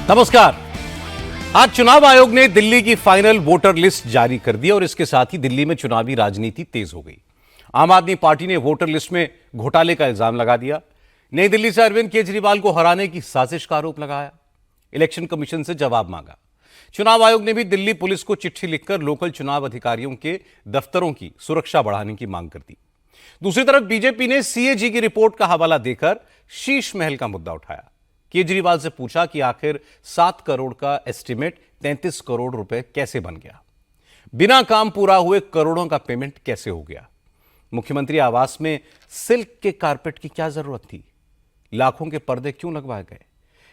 नमस्कार। आज चुनाव आयोग ने दिल्ली की फाइनल वोटर लिस्ट जारी कर दी और इसके साथ ही दिल्ली में चुनावी राजनीति तेज हो गई। आम आदमी पार्टी ने वोटर लिस्ट में घोटाले का इल्जाम लगा दिया। नई दिल्ली से अरविंद केजरीवाल को हराने की साजिश का आरोप लगाया। इलेक्शन कमीशन से जवाब मांगा। चुनाव आयोग ने भी दिल्ली पुलिस को चिट्ठी लिखकर लोकल चुनाव अधिकारियों के दफ्तरों की सुरक्षा बढ़ाने की मांग कर दी। दूसरी तरफ बीजेपी ने सीएजी की रिपोर्ट का हवाला देकर शीश महल का मुद्दा उठाया। केजरीवाल से पूछा कि आखिर 7 करोड़ का एस्टीमेट 33 करोड़ रुपए कैसे बन गया, बिना काम पूरा हुए करोड़ों का पेमेंट कैसे हो गया, मुख्यमंत्री आवास में सिल्क के कारपेट की क्या जरूरत थी, लाखों के पर्दे क्यों लगवाए गए।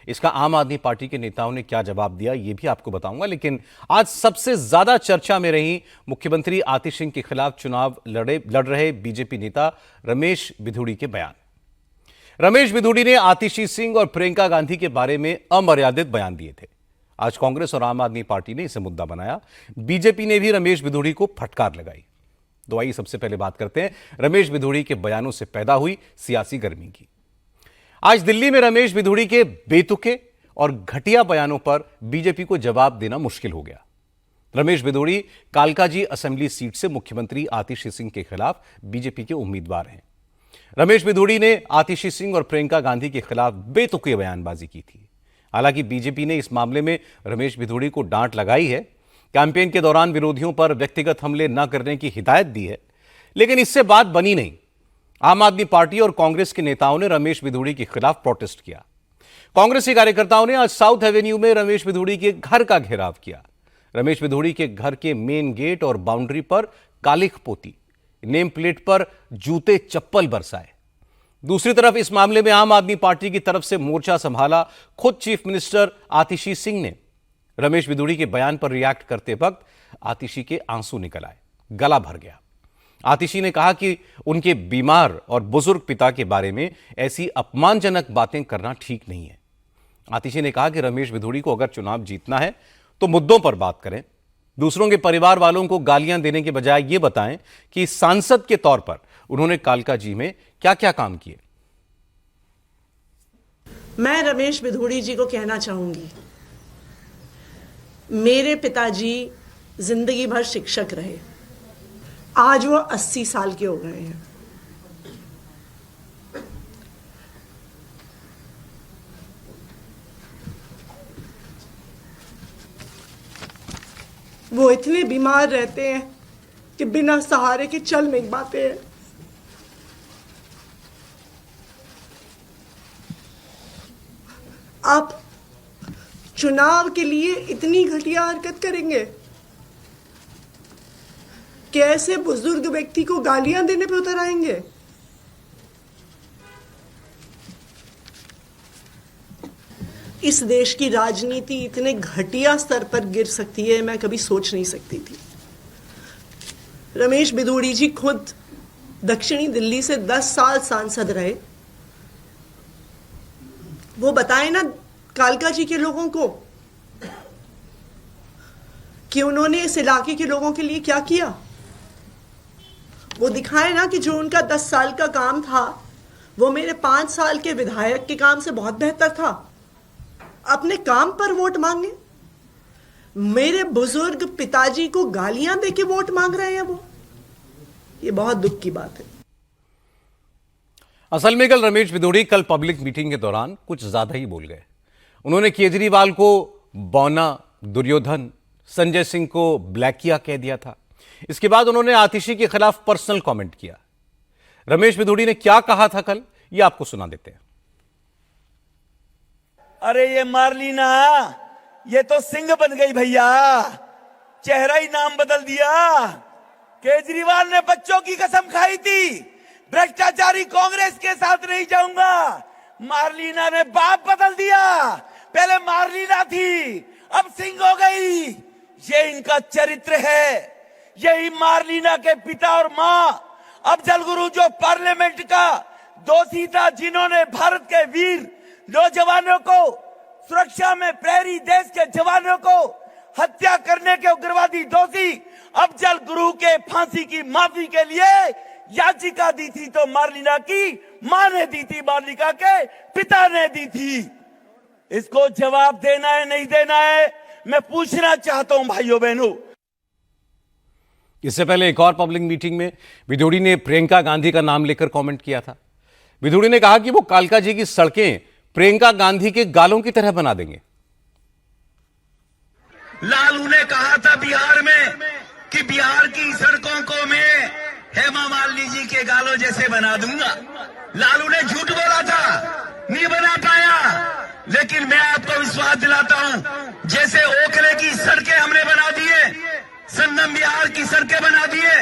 इसका आम आदमी पार्टी के नेताओं ने क्या जवाब दिया, यह भी आपको बताऊंगा। लेकिन आज सबसे ज्यादा चर्चा में रही मुख्यमंत्री आतिश सिंह के खिलाफ चुनाव लड़ रहे बीजेपी नेता रमेश बिधूड़ी के बयान। रमेश बिधूड़ी ने आतिशी सिंह और प्रियंका गांधी के बारे में अमर्यादित बयान दिए थे। आज कांग्रेस और आम आदमी पार्टी ने इसे मुद्दा बनाया। बीजेपी ने भी रमेश बिधूड़ी को फटकार लगाई। तो आइए सबसे पहले बात करते हैं रमेश बिधूड़ी के बयानों से पैदा हुई सियासी गर्मी की। आज दिल्ली में रमेश बिधूड़ी के बेतुके और घटिया बयानों पर बीजेपी को जवाब देना मुश्किल हो गया। रमेश बिधूड़ी कालकाजी असेंबली सीट से मुख्यमंत्री आतिशी सिंह के खिलाफ बीजेपी के उम्मीदवार हैं। रमेश बिधूड़ी ने आतिशी सिंह और प्रियंका गांधी के खिलाफ बेतुकी बयानबाजी की थी। हालांकि बीजेपी ने इस मामले में रमेश बिधूड़ी को डांट लगाई है, कैंपेन के दौरान विरोधियों पर व्यक्तिगत हमले न करने की हिदायत दी है, लेकिन इससे बात बनी नहीं। आम आदमी पार्टी और कांग्रेस के नेताओं ने रमेश बिधूड़ी के खिलाफ प्रोटेस्ट किया। कांग्रेसी कार्यकर्ताओं ने आज साउथ एवेन्यू में रमेश बिधूड़ी के घर का घेराव किया। रमेश बिधूड़ी के घर के मेन गेट और बाउंड्री पर कालिख पोती, नेम प्लेट पर जूते चप्पल बरसाए। दूसरी तरफ इस मामले में आम आदमी पार्टी की तरफ से मोर्चा संभाला खुद चीफ मिनिस्टर आतिशी सिंह ने। रमेश बिधूड़ी के बयान पर रिएक्ट करते वक्त आतिशी के आंसू निकल आए, गला भर गया। आतिशी ने कहा कि उनके बीमार और बुजुर्ग पिता के बारे में ऐसी अपमानजनक बातें करना ठीक नहीं है। आतिशी ने कहा कि रमेश बिधूड़ी को अगर चुनाव जीतना है तो मुद्दों पर बात करें। दूसरों के परिवार वालों को गालियां देने के बजाय यह बताएं कि सांसद के तौर पर उन्होंने कालकाजी में क्या क्या काम किए। मैं रमेश बिधूड़ी जी को कहना चाहूंगी, मेरे पिताजी जिंदगी भर शिक्षक रहे। आज वो 80 साल के हो गए हैं। वो इतने बीमार रहते हैं कि बिना सहारे के चल नहीं पाते हैं। आप चुनाव के लिए इतनी घटिया हरकत करेंगे? कैसे बुजुर्ग व्यक्ति को गालियां देने पे उतर आएंगे? इस देश की राजनीति इतने घटिया स्तर पर गिर सकती है, मैं कभी सोच नहीं सकती थी। रमेश बिधूड़ी जी खुद दक्षिणी दिल्ली से 10 साल सांसद रहे। वो बताए ना कालकाजी के लोगों को कि उन्होंने इस इलाके के लोगों के लिए क्या किया। वो दिखाए ना कि जो उनका 10 साल का काम था वो मेरे 5 साल के विधायक के काम से बहुत बेहतर था। अपने काम पर वोट मांगे, मेरे बुजुर्ग पिताजी को गालियां देके वोट मांग रहे हैं वो। ये बहुत दुख की बात है। असल में कल रमेश बिधूड़ी कल पब्लिक मीटिंग के दौरान कुछ ज्यादा ही बोल गए। उन्होंने केजरीवाल को बौना, दुर्योधन, संजय सिंह को ब्लैकिया कह दिया था। इसके बाद उन्होंने आतिशी के खिलाफ पर्सनल कमेंट किया। रमेश बिधूड़ी ने क्या कहा था कल, यह आपको सुना देते हैं। अरे ये मार्लिना, ये तो सिंह बन गई भैया, चेहरा ही नाम बदल दिया। केजरीवाल ने बच्चों की कसम खाई थी, भ्रष्टाचारी कांग्रेस के साथ नहीं जाऊंगा। मार्लिना ने बाप बदल दिया, पहले मार्लिना थी अब सिंह हो गई। ये इनका चरित्र है। यही मार्लिना के पिता और मां अफजल गुरु जो पार्लियामेंट का दोषी था, जिन्होंने भारत के वीर नौजवानों को सुरक्षा में प्रहरी, देश के जवानों को हत्या करने के उग्रवादी दोषी अफजल गुरु के फांसी की माफी के लिए याचिका दी थी, तो मार्लिना की मां ने दी थी, मार्लिना के पिता ने दी थी। इसको जवाब देना है नहीं देना है, मैं पूछना चाहता हूं भाइयों बहनों। इससे पहले एक और पब्लिक मीटिंग में विधोड़ी ने प्रियंका गांधी का नाम लेकर कमेंट किया था। विधोड़ी ने कहा कि वो कालका जी की सड़कें प्रियंका गांधी के गालों की तरह बना देंगे। लालू ने कहा था बिहार में कि बिहार की सड़कों को मैं हेमा मालिनी जी के गालों जैसे बना दूंगा। लालू ने झूठ बोला था, नहीं बना पाया, लेकिन मैं आपको विश्वास दिलाता हूं, जैसे ओखले की सड़कें हमने बना दिए, संगम बिहार की सड़कें बना दिए,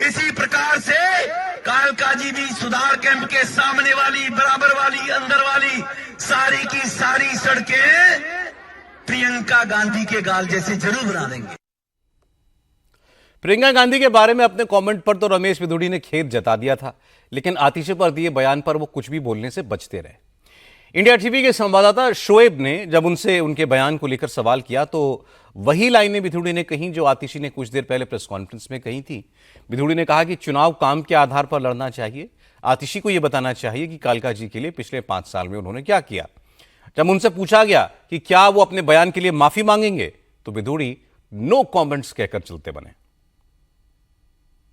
इसी प्रकार से कालका जी भी सुधार कैंप के सामने वाली, बराबर वाली, अंदर वाली सारी की सारी सड़कें प्रियंका गांधी के गाल जैसे जरूर बना देंगे। प्रियंका गांधी के बारे में अपने कमेंट पर तो रमेश विधोड़ी ने खेद जता दिया था, लेकिन आतिशी पर दिए बयान पर वो कुछ भी बोलने से बचते रहे। इंडिया टीवी के संवाददाता शोएब ने जब उनसे उनके बयान को लेकर सवाल किया तो वही लाइनें विधोड़ी ने कहीं जो आतिशी ने कुछ देर पहले प्रेस कॉन्फ्रेंस में कही थी। विधोड़ी ने कहा कि चुनाव काम के आधार पर लड़ना चाहिए। आतिशी को यह बताना चाहिए कि कालका जी के लिए पिछले 5 साल में उन्होंने क्या किया। जब उनसे पूछा गया कि क्या वो अपने बयान के लिए माफी मांगेंगे तो विधोड़ी नो कमेंट्स कहकर चलते बने।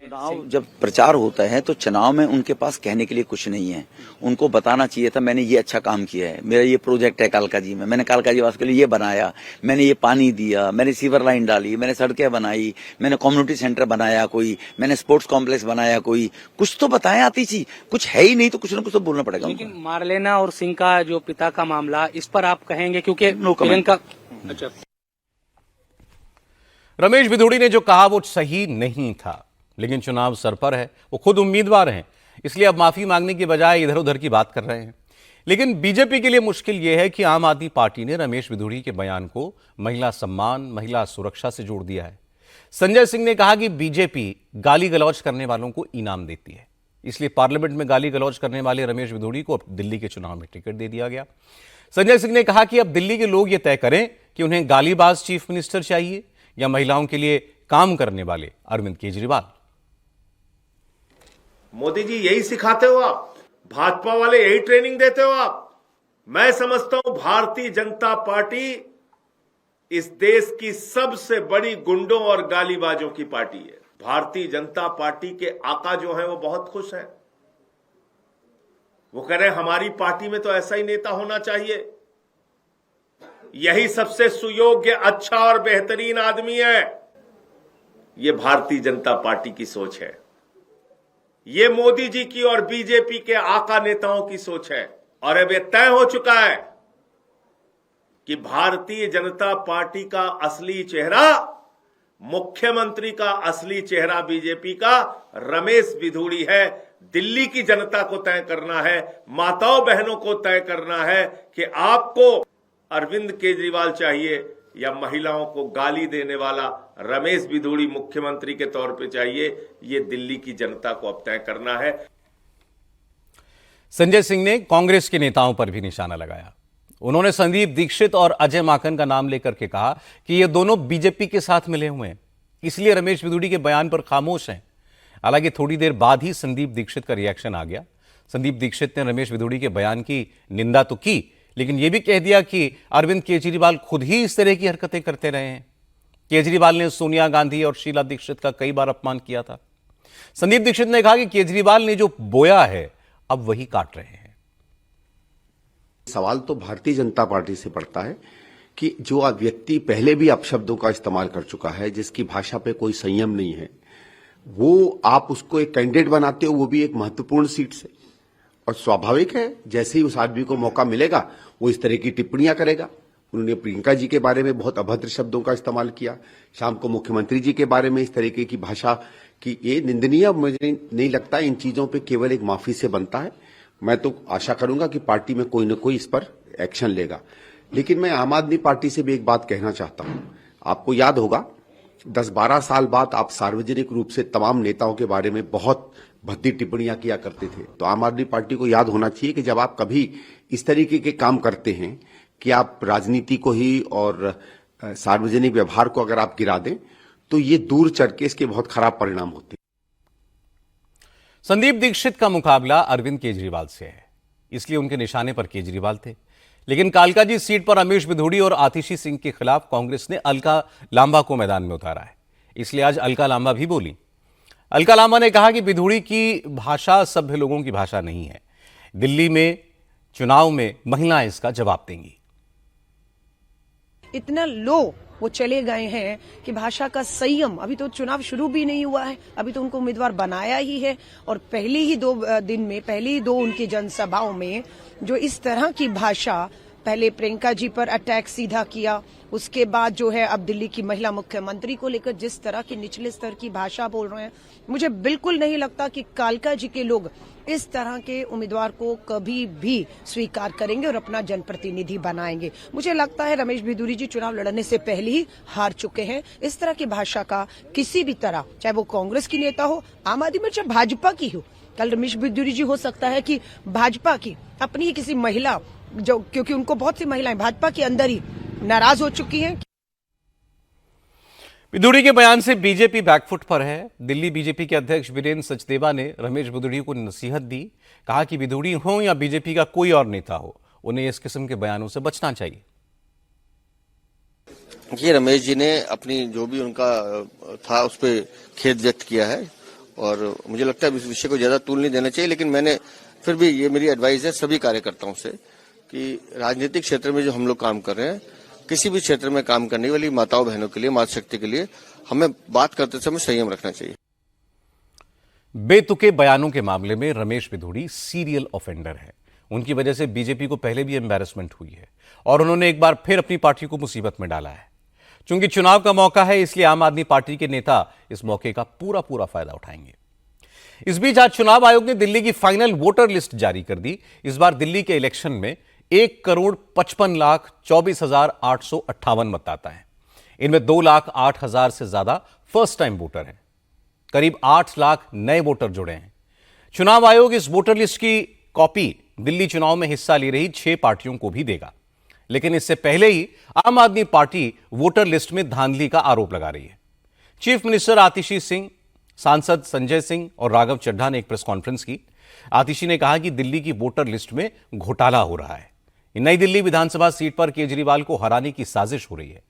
चुनाव जब प्रचार होता है तो चुनाव में उनके पास कहने के लिए कुछ नहीं है। उनको बताना चाहिए था मैंने ये अच्छा काम किया है, मेरा ये प्रोजेक्ट है कालका जी में, मैंने कालका जी वास के लिए ये बनाया, मैंने ये पानी दिया, मैंने सीवर लाइन डाली, मैंने सड़कें बनाई, मैंने कम्युनिटी सेंटर बनाया, कोई मैंने स्पोर्ट्स कॉम्प्लेक्स बनाया, कोई कुछ तो बताएं। आतिशी कुछ है ही नहीं तो कुछ ना कुछ तो बोलना पड़ेगा। लेकिन मारलेना और सिंह का जो पिता का मामला, इस पर आप कहेंगे क्योंकि प्रियंका अच्छा रमेश विधोड़ी ने जो कहा वो सही नहीं था, लेकिन चुनाव सर पर है, वो खुद उम्मीदवार हैं, इसलिए अब माफी मांगने की बजाय इधर उधर की बात कर रहे हैं। लेकिन बीजेपी के लिए मुश्किल यह है कि आम आदमी पार्टी ने रमेश विधोड़ी के बयान को महिला सम्मान, महिला सुरक्षा से जोड़ दिया है। संजय सिंह ने कहा कि बीजेपी गाली गलौज करने वालों को इनाम देती है, इसलिए पार्लियामेंट में गाली गलौज करने वाले रमेश विधोड़ी को अब दिल्ली के चुनाव में टिकट दे दिया गया। संजय सिंह ने कहा कि अब दिल्ली के लोग यह तय करें कि उन्हें गालीबाज चीफ मिनिस्टर चाहिए या महिलाओं के लिए काम करने वाले अरविंद केजरीवाल। मोदी जी यही सिखाते हो आप, भाजपा वाले यही ट्रेनिंग देते हो आप। मैं समझता हूं भारतीय जनता पार्टी इस देश की सबसे बड़ी गुंडों और गालीबाजों की पार्टी है। भारतीय जनता पार्टी के आका जो हैं वो बहुत खुश हैं। वो कह रहे हैं हमारी पार्टी में तो ऐसा ही नेता होना चाहिए, यही सबसे सुयोग्य, अच्छा और बेहतरीन आदमी है। ये भारतीय जनता पार्टी की सोच है, ये मोदी जी की और बीजेपी के आका नेताओं की सोच है। और अब यह तय हो चुका है कि भारतीय जनता पार्टी का असली चेहरा, मुख्यमंत्री का असली चेहरा बीजेपी का रमेश विधोड़ी है। दिल्ली की जनता को तय करना है, माताओं बहनों को तय करना है कि आपको अरविंद केजरीवाल चाहिए या महिलाओं को गाली देने वाला रमेश विधोड़ी मुख्यमंत्री के तौर पे चाहिए। ये दिल्ली की जनता को अब तय करना है। संजय सिंह ने कांग्रेस के नेताओं पर भी निशाना लगाया। उन्होंने संदीप दीक्षित और अजय माकन का नाम लेकर के कहा कि ये दोनों बीजेपी के साथ मिले हुए हैं, इसलिए रमेश विधोड़ी के बयान पर खामोश हैं। हालांकि थोड़ी देर बाद ही संदीप दीक्षित का रिएक्शन आ गया। संदीप दीक्षित ने रमेश विधोड़ी के बयान की निंदा तो की, लेकिन यह भी कह दिया कि अरविंद केजरीवाल खुद ही इस तरह की हरकतें करते रहे हैं। केजरीवाल ने सोनिया गांधी और शीला दीक्षित का कई बार अपमान किया था। संदीप दीक्षित ने कहा कि केजरीवाल ने जो बोया है अब वही काट रहे हैं। सवाल तो भारतीय जनता पार्टी से पड़ता है कि जो व्यक्ति पहले भी अपशब्दों का इस्तेमाल कर चुका है, जिसकी भाषा पे कोई संयम नहीं है, वो आप उसको एक कैंडिडेट बनाते हो, वो भी एक महत्वपूर्ण सीट से। और स्वाभाविक है जैसे ही उस आदमी को मौका मिलेगा वो इस तरह की टिप्पणियां करेगा। उन्होंने प्रियंका जी के बारे में बहुत अभद्र शब्दों का इस्तेमाल किया, शाम को मुख्यमंत्री जी के बारे में इस तरीके की भाषा की, ये निंदनीय। मुझे नहीं लगता इन चीजों पे केवल एक माफी से बनता है। मैं तो आशा करूंगा कि पार्टी में कोई न कोई इस पर एक्शन लेगा। लेकिन मैं आम आदमी पार्टी से भी एक बात कहना चाहता हूं। आपको याद होगा 10-12 साल बाद आप सार्वजनिक रूप से तमाम नेताओं के बारे में बहुत भद्दी टिप्पणियां किया करते थे। तो आम आदमी पार्टी को याद होना चाहिए कि जब आप कभी इस तरीके के काम करते हैं कि आप राजनीति को ही और सार्वजनिक व्यवहार को अगर आप गिरा दें तो ये दूर चढ़ के इसके बहुत खराब परिणाम होते हैं। संदीप दीक्षित का मुकाबला अरविंद केजरीवाल से है, इसलिए उनके निशाने पर केजरीवाल थे। लेकिन कालकाजी सीट पर रमेश बिधूड़ी और आतिशी सिंह के खिलाफ कांग्रेस ने अलका लांबा को मैदान में उतारा है। इसलिए आज अलका लांबा भी बोली। अलका लांबा ने कहा कि बिधूड़ी की भाषा सभ्य लोगों की भाषा नहीं है। दिल्ली में चुनाव में महिलाएं इसका जवाब देंगी। इतना लो वो चले गए हैं कि भाषा का संयम, अभी तो चुनाव शुरू भी नहीं हुआ है, अभी तो उनको उम्मीदवार बनाया ही है और पहले ही 2 दिन में, पहले ही 2 उनकी जनसभाओं में जो इस तरह की भाषा, पहले प्रियंका जी पर अटैक सीधा किया, उसके बाद जो है अब दिल्ली की महिला मुख्यमंत्री को लेकर जिस तरह की निचले स्तर की भाषा बोल रहे हैं, मुझे बिल्कुल नहीं लगता कि कालका जी के लोग इस तरह के उम्मीदवार को कभी भी स्वीकार करेंगे और अपना जनप्रतिनिधि बनाएंगे। मुझे लगता है रमेश बिधूड़ी जी चुनाव लड़ने से पहले ही हार चुके हैं। इस तरह की भाषा का किसी भी तरह, चाहे वो कांग्रेस की नेता हो, आम आदमी पार्टी, चाहे भाजपा की हो, कल रमेश बिधूड़ी जी हो सकता है कि भाजपा की अपनी ही किसी महिला, जो क्योंकि उनको बहुत सी महिलाएं भाजपा के अंदर ही नाराज हो चुकी हैं। बिधूड़ी के बयान से बीजेपी बैकफुट पर है। दिल्ली बीजेपी के अध्यक्ष वीरेंद्र सचदेवा ने रमेश बिधूड़ी को नसीहत दी। कहा कि बिधूड़ी हो या बीजेपी का कोई और नेता हो, उन्हें इस किस्म के बयानों से बचना चाहिए। ये रमेश जी ने अपनी जो भी उनका था उस पर खेद व्यक्त किया है और मुझे लगता है इस विषय को ज्यादा तूल नहीं देना चाहिए। लेकिन मैंने फिर भी, ये मेरी एडवाइस है सभी कार्यकर्ताओं से कि राजनीतिक क्षेत्र में जो हम लोग काम कर रहे हैं, किसी भी क्षेत्र में काम करने वाली माताओं बहनों के लिए, मातृशक्ति के लिए, हमें बात करते समय संयम रखना चाहिए। बेतुके बयानों के मामले में रमेश बिधूड़ी सीरियल ऑफेंडर है। उनकी वजह से बीजेपी को पहले भी एम्बैरेसमेंट हुई है और उन्होंने एक बार फिर अपनी पार्टी को मुसीबत में डाला है। चूंकि चुनाव का मौका है, इसलिए आम आदमी पार्टी के नेता इस मौके का पूरा फायदा उठाएंगे। इस बीच आज चुनाव आयोग ने दिल्ली की फाइनल वोटर लिस्ट जारी कर दी। इस बार दिल्ली के इलेक्शन में 1,55,24,858 मतदाता हैं। इनमें 2,08,000 से ज्यादा फर्स्ट टाइम वोटर हैं। करीब 8 लाख नए वोटर जुड़े हैं। चुनाव आयोग इस वोटर लिस्ट की कॉपी दिल्ली चुनाव में हिस्सा ले रही 6 पार्टियों को भी देगा। लेकिन इससे पहले ही आम आदमी पार्टी वोटर लिस्ट में धांधली का आरोप लगा रही है। चीफ मिनिस्टर आतिशी सिंह, सांसद संजय सिंह और राघव चड्ढा ने एक प्रेस कॉन्फ्रेंस की। आतिशी ने कहा कि दिल्ली की वोटर लिस्ट में घोटाला हो रहा है। नई दिल्ली विधानसभा सीट पर केजरीवाल को हराने की साजिश हो रही है।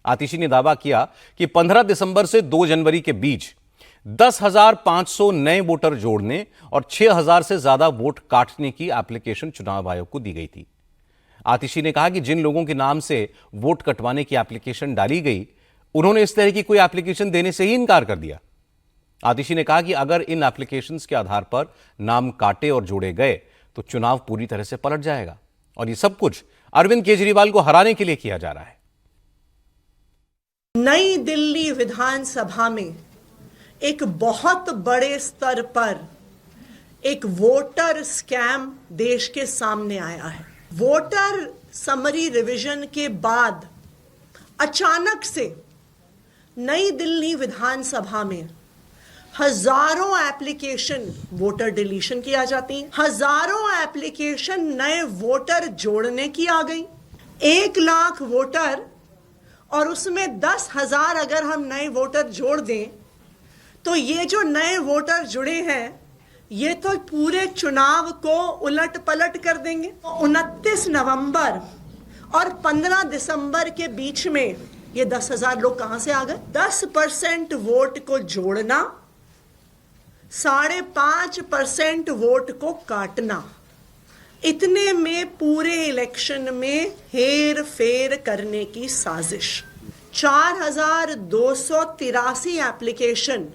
आतिशी ने दावा किया कि 15 दिसंबर से 2 जनवरी के बीच 10,500 नए वोटर जोड़ने और 6,000 से ज्यादा वोट काटने की एप्लीकेशन चुनाव आयोग को दी गई थी। आतिशी ने कहा कि जिन लोगों के नाम से वोट कटवाने की एप्लीकेशन डाली गई, उन्होंने इस तरह की कोई एप्लीकेशन देने से ही इनकार कर दिया। आतिशी ने कहा कि अगर इन एप्लीकेशंस के आधार पर नाम काटे और जोड़े गए तो चुनाव पूरी तरह से पलट जाएगा और ये सब कुछ अरविंद केजरीवाल को हराने के लिए किया जा रहा है। नई दिल्ली विधानसभा में एक बहुत बड़े स्तर पर एक वोटर स्कैम देश के सामने आया है। वोटर समरी रिवीजन के बाद अचानक से नई दिल्ली विधानसभा में हजारों एप्लीकेशन वोटर डिलीशन की आ जाती हैं, हजारों एप्लीकेशन नए वोटर जोड़ने की आ गई। 1 लाख वोटर और उसमें 10,000 अगर हम नए वोटर जोड़ दें तो ये जो नए वोटर जुड़े हैं ये तो पूरे चुनाव को उलट पलट कर देंगे। 29 नवंबर और 15 दिसंबर के बीच में ये 10,000 लोग कहां से आ गए? 10% वोट को जोड़ना, 5.5% वोट को काटना, इतने में पूरे इलेक्शन में हेर फेर करने की साजिश। 4,283 एप्लीकेशन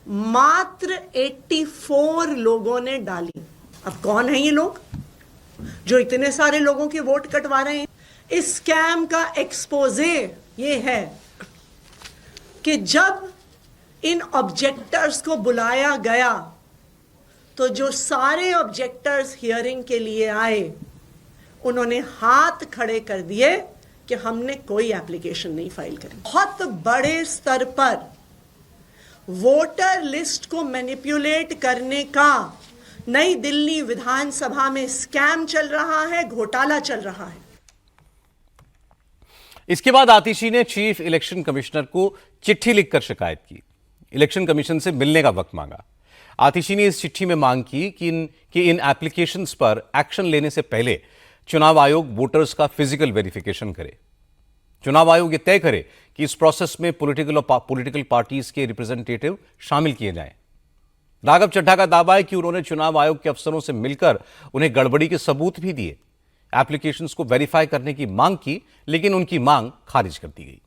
मात्र 84 लोगों ने डाली। अब कौन है ये लोग जो इतने सारे लोगों के वोट कटवा रहे हैं? इस स्कैम का एक्सपोजे ये है कि जब इन ऑब्जेक्टर्स को बुलाया गया तो जो सारे ऑब्जेक्टर्स हियरिंग के लिए आए उन्होंने हाथ खड़े कर दिए कि हमने कोई एप्लीकेशन नहीं फाइल करी। बहुत बड़े स्तर पर वोटर लिस्ट को मैनिपुलेट करने का नई दिल्ली विधानसभा में स्कैम चल रहा है, घोटाला चल रहा है। इसके बाद आतिशी ने चीफ इलेक्शन कमिश्नर को चिट्ठी लिखकर शिकायत की। इलेक्शन कमीशन से मिलने का वक्त मांगा। आतिशी ने इस चिट्ठी में मांग की कि इन एप्लीकेशंस पर एक्शन लेने से पहले चुनाव आयोग वोटर्स का फिजिकल वेरिफिकेशन करे। चुनाव आयोग ये तय करे कि इस प्रोसेस में पॉलिटिकल पार्टीज के रिप्रेजेंटेटिव शामिल किए जाएं। राघव चड्ढा का दावा है कि उन्होंने चुनाव आयोग के अफसरों से मिलकर उन्हें गड़बड़ी के सबूत भी दिए, एप्लीकेशंस को वेरीफाई करने की मांग की, लेकिन उनकी मांग खारिज कर दी गई।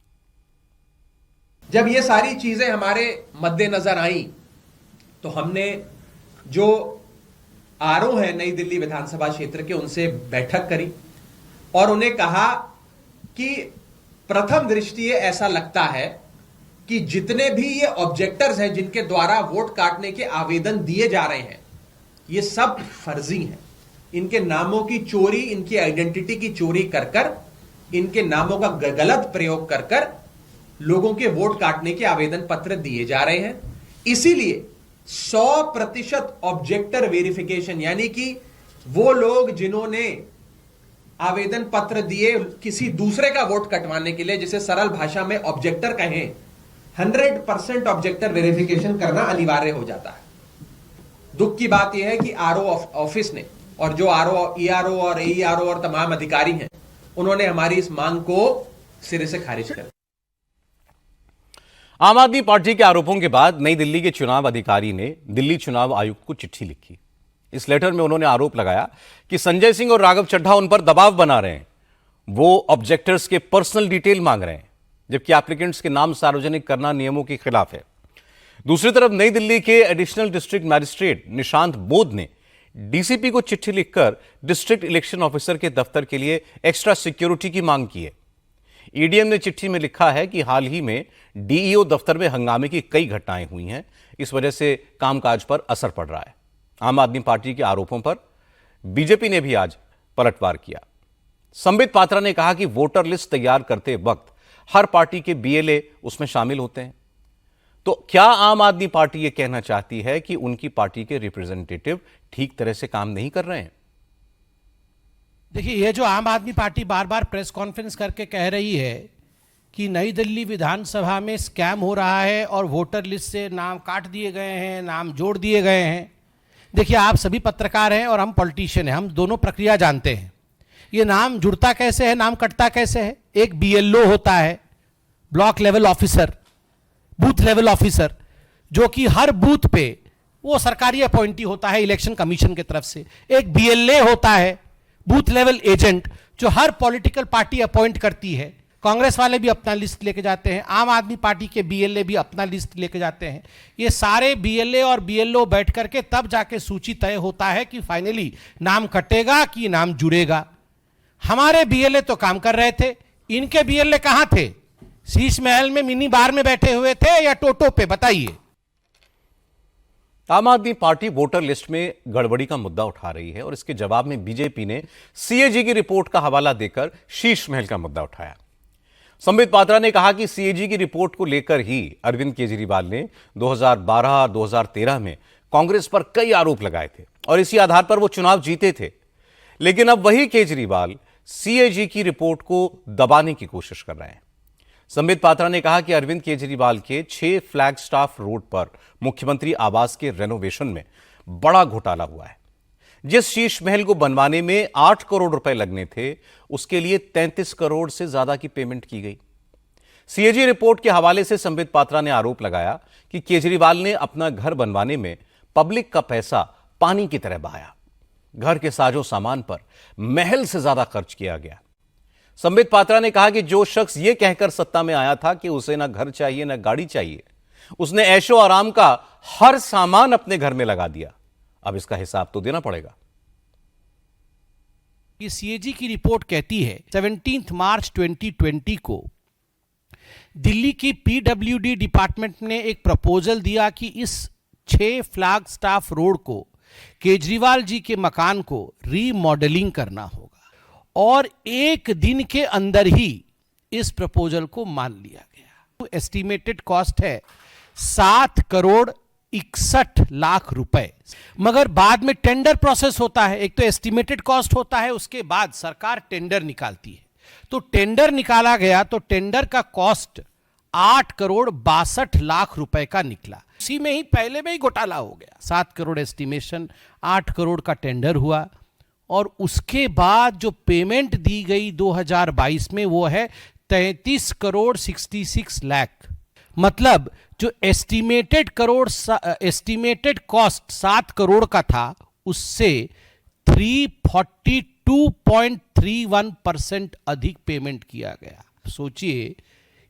जब ये सारी चीजें हमारे मद्देनजर आई तो हमने जो आरओ है नई दिल्ली विधानसभा क्षेत्र के, उनसे बैठक करी और उन्हें कहा कि प्रथम दृष्टि ऐसा लगता है कि जितने भी ये ऑब्जेक्टर्स हैं जिनके द्वारा वोट काटने के आवेदन दिए जा रहे हैं, ये सब फर्जी हैं। इनके नामों की चोरी, इनकी आइडेंटिटी की चोरी कर कर, इनके नामों का गलत प्रयोग कर कर लोगों के वोट काटने के आवेदन पत्र दिए जा रहे हैं। इसीलिए 100% ऑब्जेक्टर वेरिफिकेशन, यानी कि वो लोग जिन्होंने आवेदन पत्र दिए किसी दूसरे का वोट कटवाने के लिए, जिसे सरल भाषा में ऑब्जेक्टर कहें, 100% ऑब्जेक्टर वेरिफिकेशन करना अनिवार्य हो जाता है। दुख की बात यह है कि आरओ ऑफिस ने और जो आरओ, ईआरओ और एईआरओ और तमाम अधिकारी हैं, उन्होंने हमारी इस मांग को सिरे से खारिज कर दिया। आम आदमी पार्टी के आरोपों के बाद नई दिल्ली के चुनाव अधिकारी ने दिल्ली चुनाव आयुक्त को चिट्ठी लिखी। इस लेटर में उन्होंने आरोप लगाया कि संजय सिंह और राघव चड्ढा उन पर दबाव बना रहे हैं। वो ऑब्जेक्टर्स के पर्सनल डिटेल मांग रहे हैं, जबकि एप्लीकेंट्स के नाम सार्वजनिक करना नियमों के खिलाफ है। दूसरी तरफ नई दिल्ली के एडिशनल डिस्ट्रिक्ट मैजिस्ट्रेट निशांत बोध ने डीसीपी को चिट्ठी लिखकर डिस्ट्रिक्ट इलेक्शन ऑफिसर के दफ्तर के लिए एक्स्ट्रा सिक्योरिटी की मांग की है। ईडीएम ने चिट्ठी में लिखा है कि हाल ही में डीईओ दफ्तर में हंगामे की कई घटनाएं हुई हैं, इस वजह से कामकाज पर असर पड़ रहा है। आम आदमी पार्टी के आरोपों पर बीजेपी ने भी आज पलटवार किया। संबित पात्रा ने कहा कि वोटर लिस्ट तैयार करते वक्त हर पार्टी के बीएलए उसमें शामिल होते हैं। तो क्या आम आदमी पार्टी यह कहना चाहती है कि उनकी पार्टी के रिप्रेजेंटेटिव ठीक तरह से काम नहीं कर रहे हैं? देखिए, ये जो आम आदमी पार्टी बार बार प्रेस कॉन्फ्रेंस करके कह रही है कि नई दिल्ली विधानसभा में स्कैम हो रहा है और वोटर लिस्ट से नाम काट दिए गए हैं, नाम जोड़ दिए गए हैं। देखिए, आप सभी पत्रकार हैं और हम पॉलिटिशियन हैं, हम दोनों प्रक्रिया जानते हैं। ये नाम जुड़ता कैसे है, नाम कटता कैसे है। एक बीएलओ होता है, block level officer, booth level officer, जो कि हर बूथ पे वो सरकारी अपॉइंटी होता है इलेक्शन कमीशन की तरफ से। एक बीएलए होता है, बूथ लेवल एजेंट, जो हर पॉलिटिकल पार्टी अपॉइंट करती है। कांग्रेस वाले भी अपना लिस्ट लेके जाते हैं, आम आदमी पार्टी के बीएलए भी अपना लिस्ट लेके जाते हैं। ये सारे बीएलए और बीएलओ बैठ करके तब जाके सूची तय होता है कि फाइनली नाम कटेगा कि नाम जुड़ेगा। हमारे बीएलए तो काम कर रहे थे, इनके बीएलए कहां थे? शीश महल में मिनी बार में बैठे हुए थे या टोटो पे? बताइए। आम आदमी पार्टी वोटर लिस्ट में गड़बड़ी का मुद्दा उठा रही है और इसके जवाब में बीजेपी ने सीएजी की रिपोर्ट का हवाला देकर शीश महल का मुद्दा उठाया। संबित पात्रा ने कहा कि सीएजी की रिपोर्ट को लेकर ही अरविंद केजरीवाल ने 2012-2013 में कांग्रेस पर कई आरोप लगाए थे और इसी आधार पर वो चुनाव जीते थे। लेकिन अब वही केजरीवाल सीएजी की रिपोर्ट को दबाने की कोशिश कर रहे हैं। संबित पात्रा ने कहा कि अरविंद केजरीवाल के 6 फ्लैगस्टाफ रोड पर मुख्यमंत्री आवास के रेनोवेशन में बड़ा घोटाला हुआ है। जिस शीश महल को बनवाने में 8 करोड़ रुपए लगने थे, उसके लिए 33 करोड़ से ज्यादा की पेमेंट की गई। सीएजी रिपोर्ट के हवाले से संबित पात्रा ने आरोप लगाया कि केजरीवाल ने अपना घर बनवाने में पब्लिक का पैसा पानी की तरह बहाया। घर के साजो सामान पर महल से ज्यादा खर्च किया गया। संबित पात्रा ने कहा कि जो शख्स यह कहकर सत्ता में आया था कि उसे ना घर चाहिए ना गाड़ी चाहिए, उसने ऐशो आराम का हर सामान अपने घर में लगा दिया। अब इसका हिसाब तो देना पड़ेगा। ये सीएजी की रिपोर्ट कहती है 17 मार्च 2020 को दिल्ली की पीडब्ल्यूडी डिपार्टमेंट ने एक प्रपोजल दिया कि इस 6 फ्लैग स्टाफ रोड को, केजरीवाल जी के मकान को रीमॉडलिंग करना होगा और एक दिन के अंदर ही इस प्रपोजल को मान लिया गया। एस्टिमेटेड कॉस्ट है 7 करोड़ 61 लाख रुपए। मगर बाद में टेंडर प्रोसेस होता है। एक तो एस्टिमेटेड कॉस्ट होता है, उसके बाद सरकार टेंडर निकालती है। तो टेंडर निकाला गया तो टेंडर का कॉस्ट 8 करोड़ 62 लाख रुपए का निकला। उसी में ही पहले में ही घोटाला हो गया। 7 करोड़ एस्टिमेशन, 8 करोड़ का टेंडर हुआ। और उसके बाद जो पेमेंट दी गई 2022 में वो है 33 करोड़ 66 लाख। मतलब जो एस्टिमेटेड कॉस्ट 7 करोड़ का था उससे 342.31% अधिक पेमेंट किया गया। सोचिए,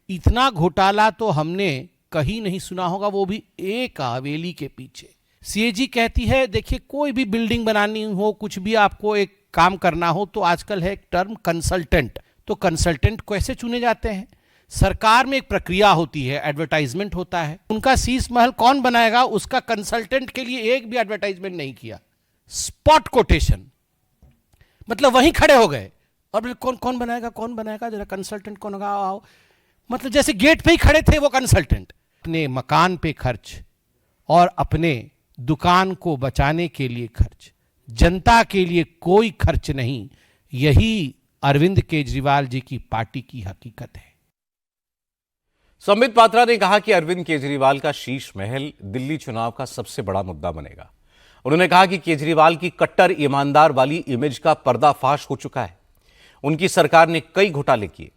इतना घोटाला तो हमने कहीं नहीं सुना होगा, वो भी एक हवेली के पीछे। सीएजी कहती है देखिए कोई भी बिल्डिंग बनानी हो, कुछ भी आपको एक काम करना हो तो आजकल है एक टर्म कंसल्टेंट। तो कंसल्टेंट कैसे चुने जाते हैं? सरकार में एक प्रक्रिया होती है, एडवर्टाइजमेंट होता है। उनका शीश महल कौन बनाएगा, उसका कंसल्टेंट के लिए एक भी एडवर्टाइजमेंट नहीं किया। स्पॉट कोटेशन, मतलब वहीं खड़े हो गए और कौन बनाएगा जरा कंसल्टेंट कौन होगा, आओ। मतलब जैसे गेट पे ही खड़े थे वो कंसल्टेंट। अपने मकान पे खर्च और अपने दुकान को बचाने के लिए खर्च, जनता के लिए कोई खर्च नहीं। यही अरविंद केजरीवाल जी की पार्टी की हकीकत है। संबित पात्रा ने कहा कि अरविंद केजरीवाल का शीश महल दिल्ली चुनाव का सबसे बड़ा मुद्दा बनेगा। उन्होंने कहा कि केजरीवाल की कट्टर ईमानदार वाली इमेज का पर्दाफाश हो चुका है। उनकी सरकार ने कई घोटाले किए।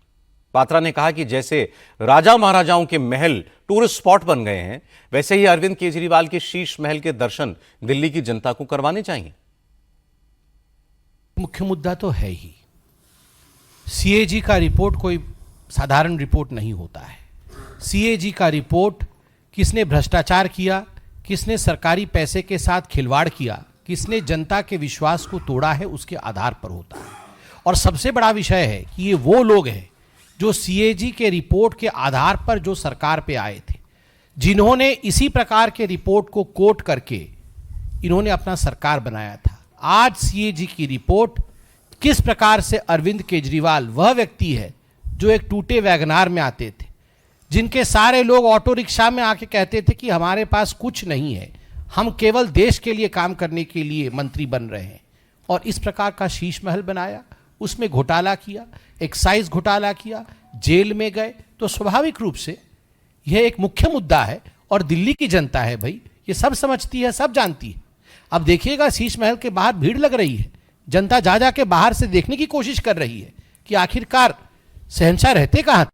पात्रा ने कहा कि जैसे राजा महाराजाओं के महल टूरिस्ट स्पॉट बन गए हैं, वैसे ही अरविंद केजरीवाल के शीश महल के दर्शन दिल्ली की जनता को करवाने चाहिए। मुख्य मुद्दा तो है ही, सीएजी का रिपोर्ट कोई साधारण रिपोर्ट नहीं होता है। सीएजी का रिपोर्ट किसने भ्रष्टाचार किया, किसने सरकारी पैसे के साथ खिलवाड़ किया, किसने जनता के विश्वास को तोड़ा है, उसके आधार पर होता है। और सबसे बड़ा विषय है कि ये वो लोग हैं जो सीएजी के रिपोर्ट के आधार पर जो सरकार पे आए थे, जिन्होंने इसी प्रकार के रिपोर्ट को कोट करके इन्होंने अपना सरकार बनाया था। आज सीएजी की रिपोर्ट किस प्रकार से अरविंद केजरीवाल वह व्यक्ति है जो एक टूटे वैगनार में आते थे, जिनके सारे लोग ऑटो रिक्शा में आके कहते थे कि हमारे पास कुछ नहीं है, हम केवल देश के लिए काम करने के लिए मंत्री बन रहे हैं, और इस प्रकार का शीश महल बनाया, उसमें घोटाला किया, एक्साइज घोटाला किया, जेल में गए। तो स्वाभाविक रूप से यह एक मुख्य मुद्दा है और दिल्ली की जनता है भाई, ये सब समझती है, सब जानती है। अब देखिएगा शीश महल के बाहर भीड़ लग रही है, जनता जा के बाहर से देखने की कोशिश कर रही है कि आखिरकार शहंशाह रहते कहां।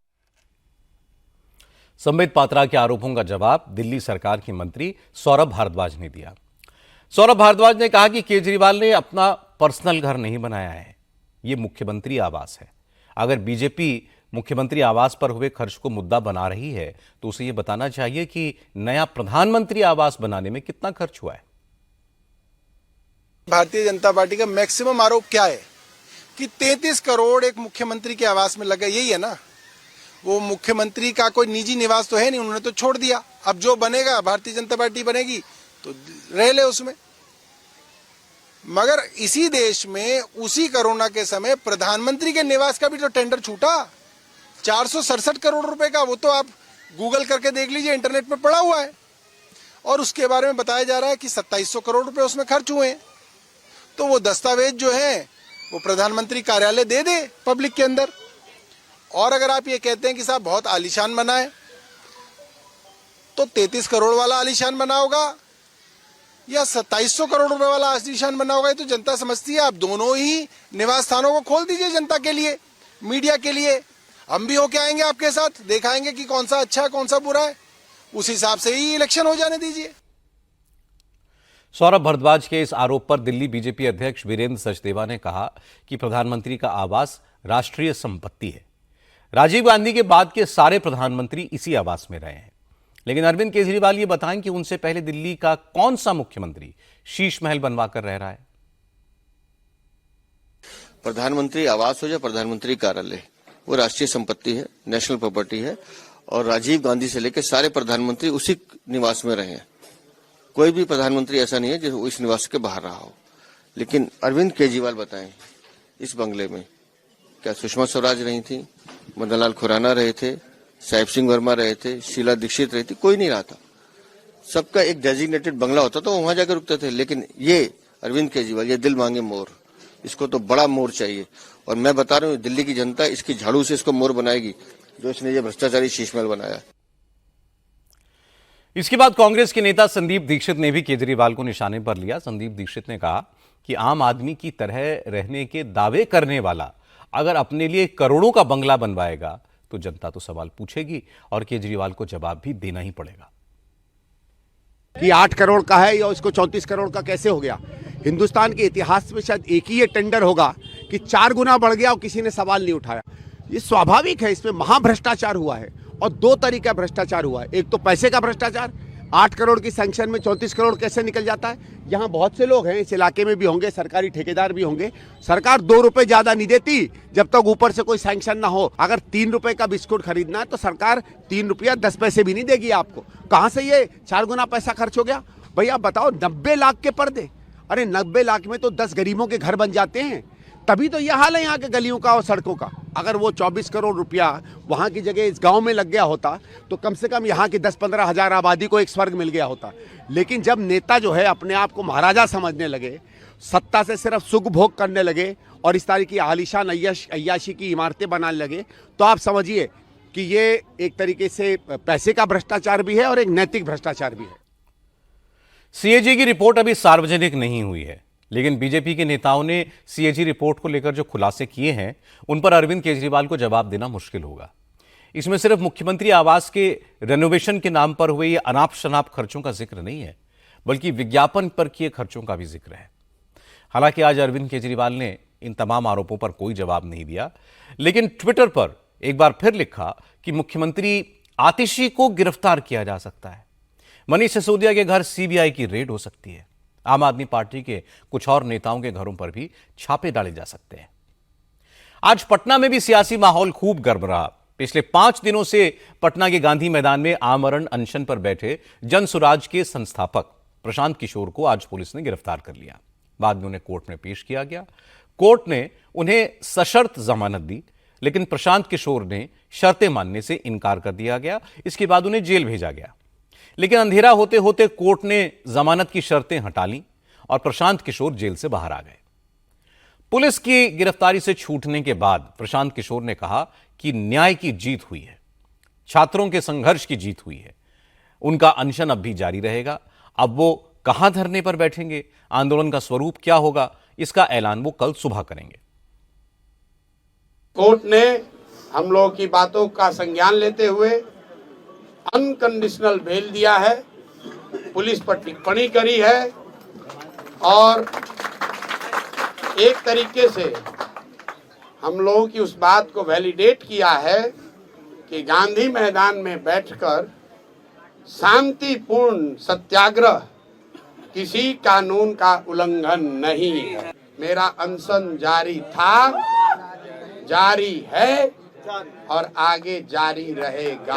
संबित पात्रा के आरोपों का जवाब दिल्ली सरकार की मंत्री सौरभ भारद्वाज ने दिया। सौरभ भारद्वाज ने कहा कि केजरीवाल ने अपना पर्सनल घर नहीं बनाया है, यह मुख्यमंत्री आवास है। अगर बीजेपी मुख्यमंत्री आवास पर हुए खर्च को मुद्दा बना रही है तो उसे यह बताना चाहिए कि नया प्रधानमंत्री आवास बनाने में कितना खर्च हुआ है। भारतीय जनता पार्टी का मैक्सिमम आरोप क्या है कि 33 करोड़ एक मुख्यमंत्री के आवास में लगा, यही है ना। वो मुख्यमंत्री का कोई निजी निवास तो है नहीं, उन्होंने तो छोड़ दिया। अब जो बनेगा, भारतीय जनता पार्टी बनेगी तो रह ले उसमें। मगर इसी देश में उसी कोरोना के समय प्रधानमंत्री के निवास का भी तो टेंडर छूटा, 467 करोड़ रुपए का। वो तो आप गूगल करके देख लीजिए, इंटरनेट पर पड़ा हुआ है। और उसके बारे में बताया जा रहा है कि 2700 करोड़ रुपए उसमें खर्च हुए हैं। तो वो दस्तावेज जो है वो प्रधानमंत्री कार्यालय दे दे पब्लिक के अंदर। और अगर आप ये कहते हैं कि साहब बहुत आलीशान बना है, तो 33 करोड़ वाला आलीशान बना होगा या 2700 करोड़ रुपए वाला आलीशान बना होगा, ये तो जनता समझती है। आप दोनों ही निवास स्थानों को खोल दीजिए जनता के लिए, मीडिया के लिए। हम भी होके आएंगे आपके साथ, दिखाएंगे कि कौन सा अच्छा है कौन सा बुरा है, उस हिसाब से ही इलेक्शन हो जाने दीजिए। सौरभ भारद्वाज के इस आरोप पर दिल्ली बीजेपी अध्यक्ष वीरेंद्र सचदेवा ने कहा कि प्रधानमंत्री का आवास राष्ट्रीय संपत्ति है। राजीव गांधी के बाद के सारे प्रधानमंत्री इसी आवास में रहे हैं, लेकिन अरविंद केजरीवाल ये बताएं कि उनसे पहले दिल्ली का कौन सा मुख्यमंत्री शीश महल बनवाकर रह रहा है। प्रधानमंत्री आवास हो या प्रधानमंत्री कार्यालय, वो राष्ट्रीय संपत्ति है, नेशनल प्रॉपर्टी है। और राजीव गांधी से लेकर सारे प्रधानमंत्री उसी निवास में रहे हैं। कोई भी प्रधानमंत्री ऐसा नहीं है जो इस निवास के बाहर रहा हो। लेकिन अरविंद केजरीवाल बताएं, इस बंगले में क्या सुषमा स्वराज रही थी, मदन लाल खुराना रहे थे, साहिब सिंह वर्मा रहे थे, शीला दीक्षित रही थी? कोई नहीं रहा था। सबका एक डेजिग्नेटेड बंगला होता था, वहां जाकर रुकते थे। लेकिन ये अरविंद केजरीवाल, ये दिल मांगे मोर, इसको तो बड़ा मोर चाहिए। और मैं बता रहा हूँ, दिल्ली की जनता इसकी झाड़ू से इसको मोर बनाएगी जो इसने ये भ्रष्टाचारी शीश महल बनाया। इसके बाद कांग्रेस के नेता संदीप दीक्षित ने भी केजरीवाल को निशाने पर लिया। संदीप दीक्षित ने कहा कि आम आदमी की तरह रहने के दावे करने वाला अगर अपने लिए करोड़ों का बंगला बनवाएगा तो जनता तो सवाल पूछेगी और केजरीवाल को जवाब भी देना ही पड़ेगा कि 8 करोड़ का है या उसको 34 करोड़ का कैसे हो गया। हिंदुस्तान के इतिहास में शायद एक ही ये टेंडर होगा कि 4 गुना बढ़ गया और किसी ने सवाल नहीं उठाया। ये स्वाभाविक है, इसमें महाभ्रष्टाचार हुआ है और 2 तरीके का भ्रष्टाचार हुआ है। एक तो पैसे का भ्रष्टाचार, 8 करोड़ की सैंक्शन में 34 करोड़ कैसे निकल जाता है। यहाँ बहुत से लोग हैं, इस इलाके में भी होंगे, सरकारी ठेकेदार भी होंगे। सरकार 2 रुपए ज्यादा नहीं देती जब तक ऊपर से कोई सैंक्शन ना हो। अगर 3 रुपए का बिस्कुट खरीदना है तो सरकार 3 रुपया 10 पैसे भी नहीं देगी आपको। कहां से ये 4 गुना पैसा खर्च हो गया भैया बताओ। 90 लाख के पर्दे, अरे 90 लाख में तो 10 गरीबों के घर बन जाते हैं। तभी तो यह हाल है यहाँ के गलियों का और सड़कों का। अगर वो 24 करोड़ रुपया वहाँ की जगह इस गांव में लग गया होता तो कम से कम यहाँ की 10-15 हजार आबादी को एक स्वर्ग मिल गया होता। लेकिन जब नेता जो है अपने आप को महाराजा समझने लगे, सत्ता से सिर्फ सुख भोग करने लगे और इस तरह की आलीशान अय्याशी की इमारतें बनाने लगे, तो आप समझिए कि ये एक तरीके से पैसे का भ्रष्टाचार भी है और एक नैतिक भ्रष्टाचार भी है। सीएजी की रिपोर्ट अभी सार्वजनिक नहीं हुई है, लेकिन बीजेपी के नेताओं ने सीएजी रिपोर्ट को लेकर जो खुलासे किए हैं उन पर अरविंद केजरीवाल को जवाब देना मुश्किल होगा। इसमें सिर्फ मुख्यमंत्री आवास के रेनोवेशन के नाम पर हुए ये अनाप शनाप खर्चों का जिक्र नहीं है, बल्कि विज्ञापन पर किए खर्चों का भी जिक्र है। हालांकि आज अरविंद केजरीवाल ने इन तमाम आरोपों पर कोई जवाब नहीं दिया, लेकिन ट्विटर पर एक बार फिर लिखा कि मुख्यमंत्री आतिशी को गिरफ्तार किया जा सकता है। मनीष सिसोदिया के घर सीबीआई की रेड हो सकती है। आम आदमी पार्टी के कुछ और नेताओं के घरों पर भी छापे डाले जा सकते हैं। आज पटना में भी सियासी माहौल खूब गर्म रहा। पिछले 5 दिनों से पटना के गांधी मैदान में आमरण अनशन पर बैठे जन सुराज के संस्थापक प्रशांत किशोर को आज पुलिस ने गिरफ्तार कर लिया। बाद में उन्हें कोर्ट में पेश किया गया। कोर्ट ने उन्हें सशर्त जमानत दी, लेकिन प्रशांत किशोर ने शर्तें मानने से इनकार कर दिया गया। इसके बाद उन्हें जेल भेजा गया, लेकिन अंधेरा होते होते कोर्ट ने जमानत की शर्तें हटा लीं और प्रशांत किशोर जेल से बाहर आ गए। पुलिस की गिरफ्तारी से छूटने के बाद प्रशांत किशोर ने कहा कि न्याय की जीत हुई है, छात्रों के संघर्ष की जीत हुई है। उनका अनशन अब भी जारी रहेगा। अब वो कहां धरने पर बैठेंगे, आंदोलन का स्वरूप क्या होगा, इसका ऐलान वो कल सुबह करेंगे। कोर्ट ने हम लोगों की बातों का संज्ञान लेते हुए अनकंडीशनल बेल दिया है, पुलिस पर टिप्पणी करी है और एक तरीके से हम लोगों की उस बात को वैलिडेट किया है कि गांधी मैदान में बैठकर शांतिपूर्ण सत्याग्रह किसी कानून का उल्लंघन नहीं है। मेरा अनशन जारी था, जारी है और आगे जारी रहेगा।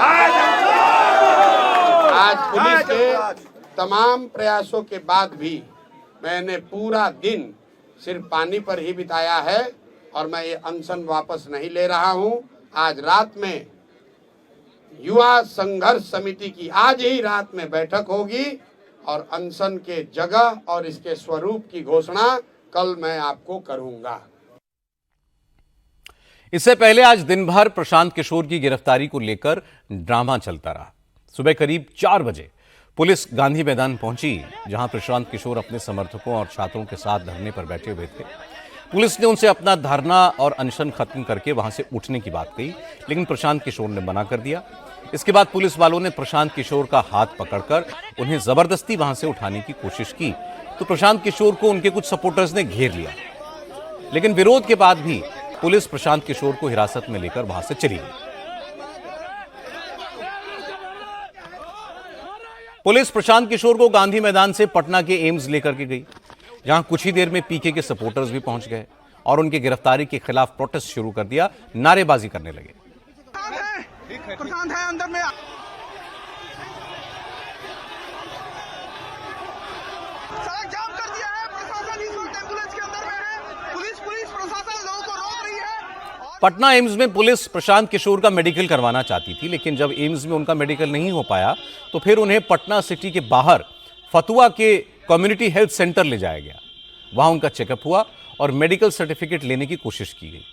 आज पुलिस के तमाम प्रयासों के बाद भी मैंने पूरा दिन सिर्फ पानी पर ही बिताया है और मैं ये अनशन वापस नहीं ले रहा हूं। आज रात में युवा संघर्ष समिति की आज ही रात में बैठक होगी और अनशन के जगह और इसके स्वरूप की घोषणा कल मैं आपको करूंगा। इससे पहले आज दिन भर प्रशांत किशोर की गिरफ्तारी को लेकर ड्रामा चलता रहा। सुबह करीब 4 बजे पुलिस गांधी मैदान पहुंची, जहां प्रशांत किशोर अपने समर्थकों और छात्रों के साथ धरने पर बैठे हुए थे। पुलिस ने उनसे अपना धरना और अनशन खत्म करके वहां से उठने की बात कही, लेकिन प्रशांत किशोर ने मना कर दिया। इसके बाद पुलिस वालों ने प्रशांत किशोर का हाथ पकड़कर उन्हें जबरदस्ती वहां से उठाने की कोशिश की, तो प्रशांत किशोर को उनके कुछ सपोर्टर्स ने घेर लिया। लेकिन विरोध के बाद भी पुलिस प्रशांत किशोर को हिरासत में लेकर वहां से चली गई। पुलिस प्रशांत किशोर को गांधी मैदान से पटना के एम्स लेकर के गई, जहां कुछ ही देर में पीके के सपोर्टर्स भी पहुंच गए और उनकी गिरफ्तारी के खिलाफ प्रोटेस्ट शुरू कर दिया, नारेबाजी करने लगे। प्रशांत है अंदर में। सड़क जाम कर दिया है, प्रशासन इस वक्त एम्बुलेंस के अंदर में है। पुलिस प्रशासन लोगों को रोक रही है। पटना एम्स में पुलिस प्रशांत किशोर का मेडिकल करवाना चाहती थी, लेकिन जब एम्स में उनका मेडिकल नहीं हो पाया तो फिर उन्हें पटना सिटी के बाहर फतुआ के कम्युनिटी हेल्थ सेंटर ले जाया गया। वहां उनका चेकअप हुआ और मेडिकल सर्टिफिकेट लेने की कोशिश की गई,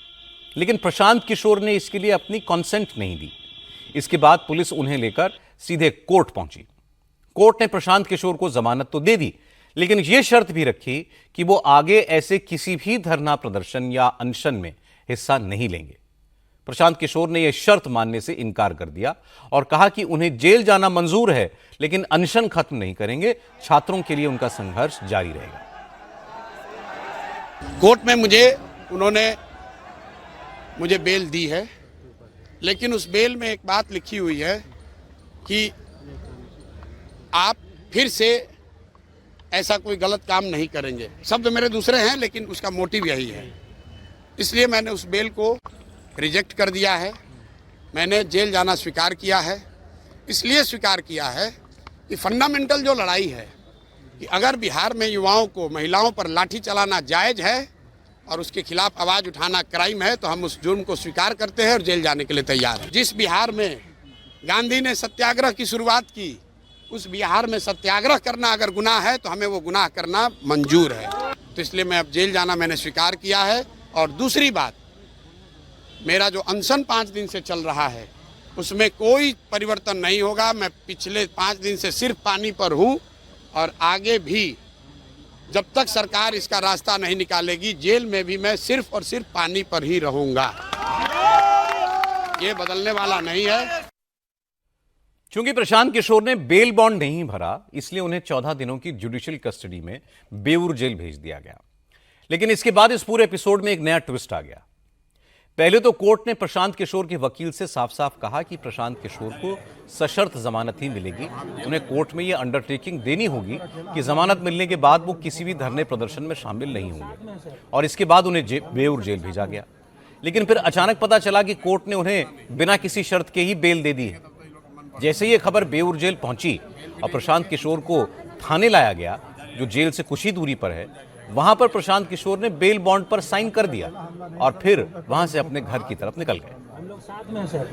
लेकिन प्रशांत किशोर ने इसके लिए अपनी कॉन्सेंट नहीं दी। इसके बाद पुलिस उन्हें लेकर सीधे कोर्ट पहुंची। कोर्ट ने प्रशांत किशोर को जमानत तो दे दी, लेकिन यह शर्त भी रखी कि वो आगे ऐसे किसी भी धरना प्रदर्शन या अनशन में हिस्सा नहीं लेंगे। प्रशांत किशोर ने यह शर्त मानने से इनकार कर दिया और कहा कि उन्हें जेल जाना मंजूर है, लेकिन अनशन खत्म नहीं करेंगे। छात्रों के लिए उनका संघर्ष जारी रहेगा। कोर्ट में उन्होंने मुझे बेल दी है, लेकिन उस बेल में एक बात लिखी हुई है कि आप फिर से ऐसा कोई गलत काम नहीं करेंगे। शब्द मेरे दूसरे हैं, लेकिन उसका मोटिव यही है। इसलिए मैंने उस बेल को रिजेक्ट कर दिया है। मैंने जेल जाना स्वीकार किया है। इसलिए स्वीकार किया है कि फंडामेंटल जो लड़ाई है कि अगर बिहार में युवाओं को, महिलाओं पर लाठी चलाना जायज है और उसके खिलाफ आवाज उठाना क्राइम है, तो हम उस जुर्म को स्वीकार करते हैं और जेल जाने के लिए तैयार हैं। जिस बिहार में गांधी ने सत्याग्रह की शुरुआत की, उस बिहार में सत्याग्रह करना अगर गुनाह है तो हमें वो गुनाह करना मंजूर है। तो इसलिए मैं अब जेल जाना मैंने स्वीकार किया है। और दूसरी बात, मेरा जो अनशन 5 दिन से चल रहा है उसमें कोई परिवर्तन नहीं होगा। मैं पिछले 5 दिन से सिर्फ पानी पर हूँ और आगे भी जब तक सरकार इसका रास्ता नहीं निकालेगी, जेल में भी मैं सिर्फ और सिर्फ पानी पर ही रहूंगा। ये बदलने वाला नहीं है। चूंकि प्रशांत किशोर ने बेल बॉन्ड नहीं भरा, इसलिए उन्हें 14 दिनों की जुडिशियल कस्टडी में बेऊर जेल भेज दिया गया। लेकिन इसके बाद इस पूरे एपिसोड में एक नया ट्विस्ट आ गया। पहले तो कोर्ट ने प्रशांत किशोर के वकील से साफ साफ कहा कि प्रशांत किशोर को सशर्त जमानत ही मिलेगी। उन्हें कोर्ट में यह अंडरटेकिंग देनी होगी कि जमानत मिलने के बाद वो किसी भी धरने प्रदर्शन में शामिल नहीं होंगे, और इसके बाद उन्हें बेऊर जेल भेजा गया। लेकिन फिर अचानक पता चला कि कोर्ट ने उन्हें बिना किसी शर्त के ही बेल दे दी है। जैसे ये खबर बेऊर जेल पहुंची और प्रशांत किशोर को थाने लाया गया, जो जेल से कुछ ही दूरी पर है, वहां पर प्रशांत किशोर ने बेल बॉन्ड पर साइन कर दिया और फिर वहां से अपने घर की तरफ निकल गए। हम लोग साथ में हैं सर।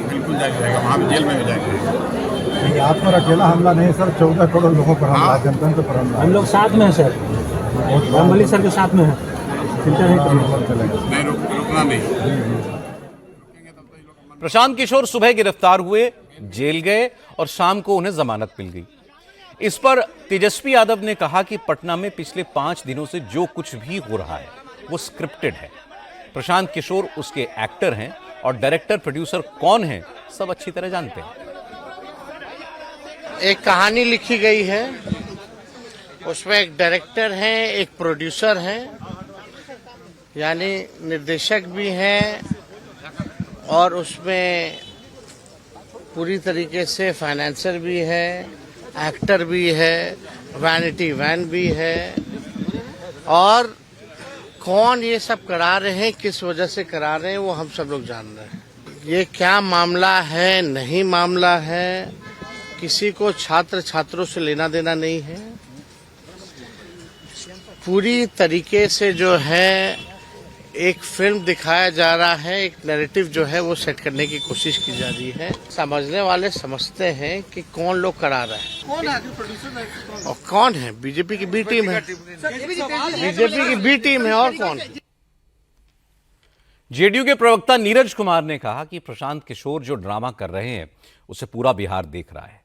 बिल्कुल जारी रहेगा, वहाँ जेल में भी जाएंगे। आप पर अकेला हमला नहीं सर, 14 करोड़ लोगों पर हमला, जनतंत्र पर हमला। हम लोग साथ में हैं सर, रामबली सर के साथ में हैं। चिंता नहीं करिए, रुकना नहीं। प्रशांत किशोर सुबह गिरफ्तार हुए, जेल गए और शाम को उन्हें जमानत मिल गई। इस पर तेजस्वी यादव ने कहा कि पटना में पिछले 5 दिनों से जो कुछ भी हो रहा है वो स्क्रिप्टेड है। प्रशांत किशोर उसके एक्टर हैं और डायरेक्टर प्रोड्यूसर कौन हैं सब अच्छी तरह जानते हैं। एक कहानी लिखी गई है, उसमें एक डायरेक्टर हैं, एक प्रोड्यूसर हैं, यानी निर्देशक भी हैं, और उसमें पूरी तरीके से फाइनेंसर भी है, एक्टर भी है, वैनिटी वैन भी है, और कौन ये सब करा रहे हैं, किस वजह से करा रहे हैं, वो हम सब लोग जान रहे हैं। ये क्या मामला है, नहीं मामला है, किसी को छात्रों से लेना देना नहीं है। पूरी तरीके से जो है एक फिल्म दिखाया जा रहा है, एक नैरेटिव जो है वो सेट करने की कोशिश की जा रही है। समझने वाले समझते हैं कि कौन लोग करा रहे हैं, कौन है प्रोड्यूसर और कौन है। बीजेपी की बी टीम है, बीजेपी की बी टीम है, और कौन है। जेडीयू के प्रवक्ता नीरज कुमार ने कहा कि प्रशांत किशोर जो ड्रामा कर रहे हैं उसे पूरा बिहार देख रहा है।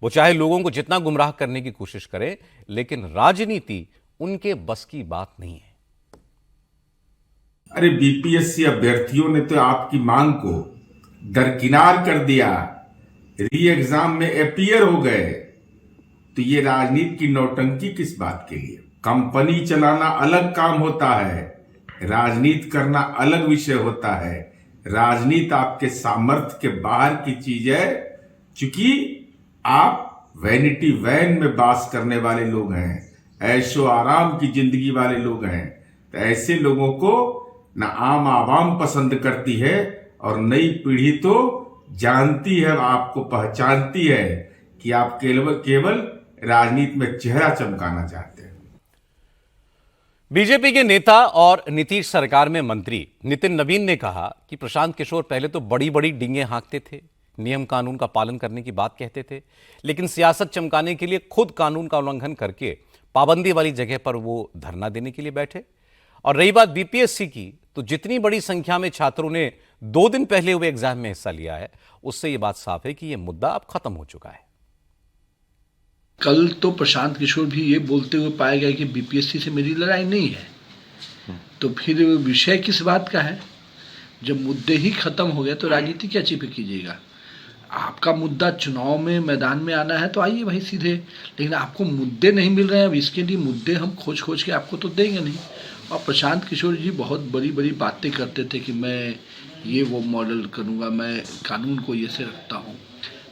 वो चाहे लोगों को जितना गुमराह करने की कोशिश करे, लेकिन राजनीति उनके बस की बात नहीं है। अरे बीपीएससी अभ्यर्थियों ने तो आपकी मांग को दरकिनार कर दिया, री एग्जाम में अपीयर हो गए, तो ये राजनीति की नौटंकी किस बात के लिए। कंपनी चलाना अलग काम होता है, राजनीति करना अलग विषय होता है। राजनीति आपके सामर्थ्य के बाहर की चीज है। चूंकि आप वैनिटी वैन में बास करने वाले लोग हैं, ऐशो आराम की जिंदगी वाले लोग हैं, तो ऐसे लोगों को न आम आवाम पसंद करती है और नई पीढ़ी तो जानती है, आपको पहचानती है कि आप केवल राजनीति में चेहरा चमकाना चाहते हैं। बीजेपी के नेता और नीतीश सरकार में मंत्री नितिन नवीन ने कहा कि प्रशांत किशोर पहले तो बड़ी बड़ी डींगे हाँकते थे, नियम कानून का पालन करने की बात कहते थे, लेकिन सियासत चमकाने के लिए खुद कानून का उल्लंघन करके पाबंदी वाली जगह पर वो धरना देने के लिए बैठे। और रही बात बीपीएससी की, तो जितनी बड़ी संख्या में छात्रों ने 2 दिन पहले हुए एग्जाम में हिस्सा लिया है, उससे यह बात साफ है कि यह मुद्दा अब खत्म हो चुका है। कल तो प्रशांत किशोर भी ये बोलते हुए पाया गया कि बीपीएससी से मेरी लड़ाई नहीं है, तो फिर विषय किस बात का है? जब मुद्दे ही खत्म हो गए तो राजनीति क्या पे कीजिएगा? आपका मुद्दा चुनाव में मैदान में आना है तो आइए भाई सीधे, लेकिन आपको मुद्दे नहीं मिल रहे हैं, अब इसके लिए मुद्दे हम खोज खोज के आपको तो देंगे नहीं। और प्रशांत किशोर जी बहुत बड़ी बड़ी बातें करते थे कि मैं ये वो मॉडल करूँगा, मैं कानून को ये से रखता हूँ।